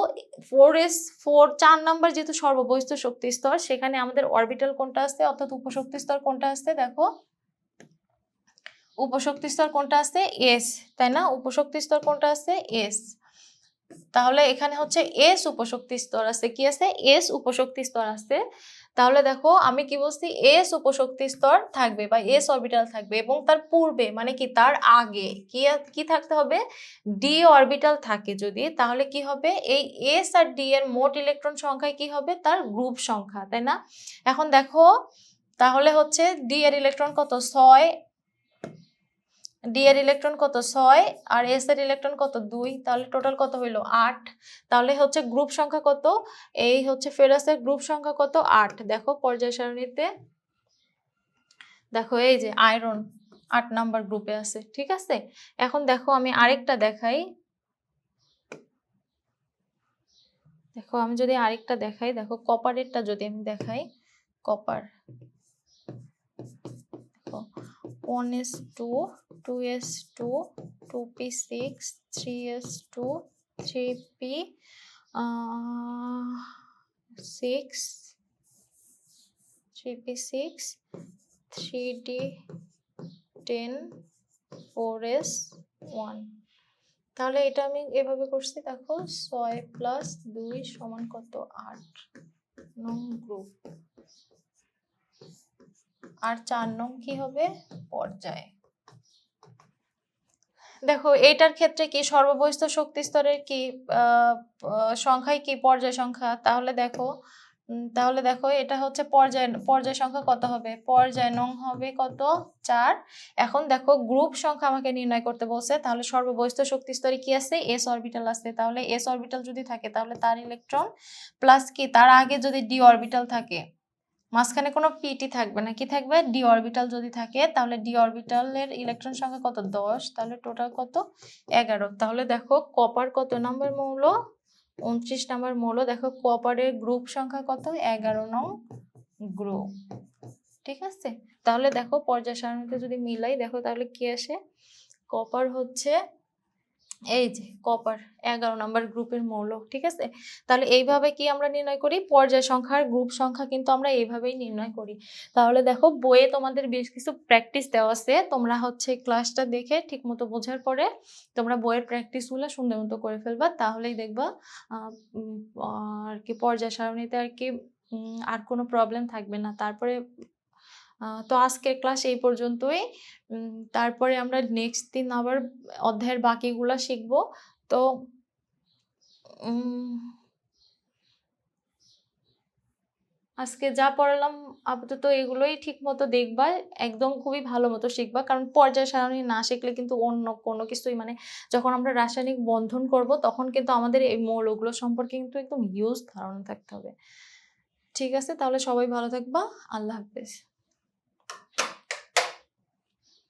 S1: 4 নাম্বার যেহেতু সর্ববহিস্থ শক্তি স্তর, সেখানে আমাদের অরবিটাল কোনটা আছে অর্থাৎ উপশক্তি স্তর কোনটা আছে, দেখো উপশক্তি স্তর কোনটা আছে এস, তাই না, উপশক্তি স্তর কোনটা আছে এস, তাহলে এখানে হচ্ছে এস উপশক্তি স্তর আছে, কি আছে এস উপশক্তি স্তর আছে। তাহলে দেখো আমি কি বলছি, এস উপশক্তি স্তর থাকবে বা এস অরবিটাল থাকবে এবং তার পূর্বে মানে কি তার আগে কি থাকতে হবে ডি অরবিটাল থাকে যদি, তাহলে কি হবে এই এস আর ডি এর মোট ইলেকট্রন সংখ্যায় কি হবে তার গ্রুপ সংখ্যা, তাই না। এখন দেখো তাহলে হচ্ছে ডি এর ইলেকট্রন কত 6, ডি এর ইলেকট্রন কত 6 আর এস এর ইলেকট্রন কত 2, তাহলে টোটাল কত হইলো 8। তাহলে হচ্ছে গ্রুপ সংখ্যা কত, এই হচ্ছে ফেরাসের গ্রুপ সংখ্যা কত 8। দেখো পর্যায় সারণীতে দেখো এই যে আয়রন 8 নাম্বার গ্রুপে আছে, ঠিক আছে। এখন দেখো আমি আরেকটা দেখাই, দেখো আমি যদি আরেকটা দেখাই, দেখো কপারেরটা যদি আমি দেখাই, copper 1s2 2s2 2p6 3s2 3p6 3d10 4s1। তাহলে এটা আমি এভাবে করছি, দেখো 6 + 2 = কত 8। নং গ্রুপ। আর 4 নং কি হবে? পর্যায়। দেখো এটার ক্ষেত্রে কি সর্ববহিস্থ শক্তি স্তরের কি সংখ্যাই কি পর্যায় সংখ্যা? তাহলে দেখো এটা হচ্ছে পর্যায় সংখ্যা কত হবে? পর্যায় নং হবে কত? 4। এখন দেখো গ্রুপ সংখ্যা আমাকে নির্ণয় করতে বলছে, তাহলে সর্ববহিস্থ শক্তি স্তরে কি আছে? s অরবিটাল আছে। তাহলে s অরবিটাল যদি থাকে তাহলে তার ইলেকট্রন প্লাস কি তার আগে যদি d অরবিটাল থাকে, মাঝখানে কোনো পিটি থাকবে না, কি থাকবে? ডি অরবিটাল যদি থাকে তাহলে ডি অরবিটালের ইলেকট্রন সংখ্যা কত? 10। তাহলে টোটাল কত? 11। তাহলে দেখো কপার কত নাম্বার মৌল? 29 নাম্বার মৌল। দেখো কপারের গ্রুপ সংখ্যা কত? 11 নং গ্রুপ। ঠিক আছে, তাহলে দেখো পর্যায় সারণীতে যদি মিলাই দেখো তাহলে কি আসে? কপার হচ্ছে এই যে কপার 11 নাম্বার গ্রুপের মৌল। ঠিক আছে, তাহলে এইভাবে কি আমরা নির্ণয় করি? পর্যায় সংখ্যার গ্রুপ সংখ্যা কিন্তু আমরা এইভাবেই নির্ণয় করি। তাহলে দেখো বইয়ে তোমাদের বেশ কিছু প্র্যাকটিস দেওয়া আছে, তোমরা হচ্ছে ক্লাসটা দেখে ঠিকমতো বোঝার পরে তোমরা বইয়ের প্র্যাকটিসগুলো সুন্দর মতো করে ফেলবা, তাহলেই দেখবা আর কি পর্যায় সারণীতে আর কি আর কোনো প্রবলেম থাকবে না। তারপরে তো আজকের ক্লাস এই পর্যন্তই। তারপরে আমরা নেক্সট দিন আবার অধ্যায়ের বাকিগুলা শিখবো। তো আজকে যা পড়ালাম আপাতত এগুলোই ঠিক মতো দেখবা, একদম খুবই ভালো মতো শিখবা, কারণ পর্যায় সারণী না শিখলে কিন্তু অন্য কোনো কিছুই মানে যখন আমরা রাসায়নিক বন্ধন করব তখন কিন্তু আমাদের এই মৌলগুলো সম্পর্কে কিন্তু একদম হিউজ ধারণা থাকতে হবে। ঠিক আছে, তাহলে সবাই ভালো থাকবা। আল্লাহ হাফেজ।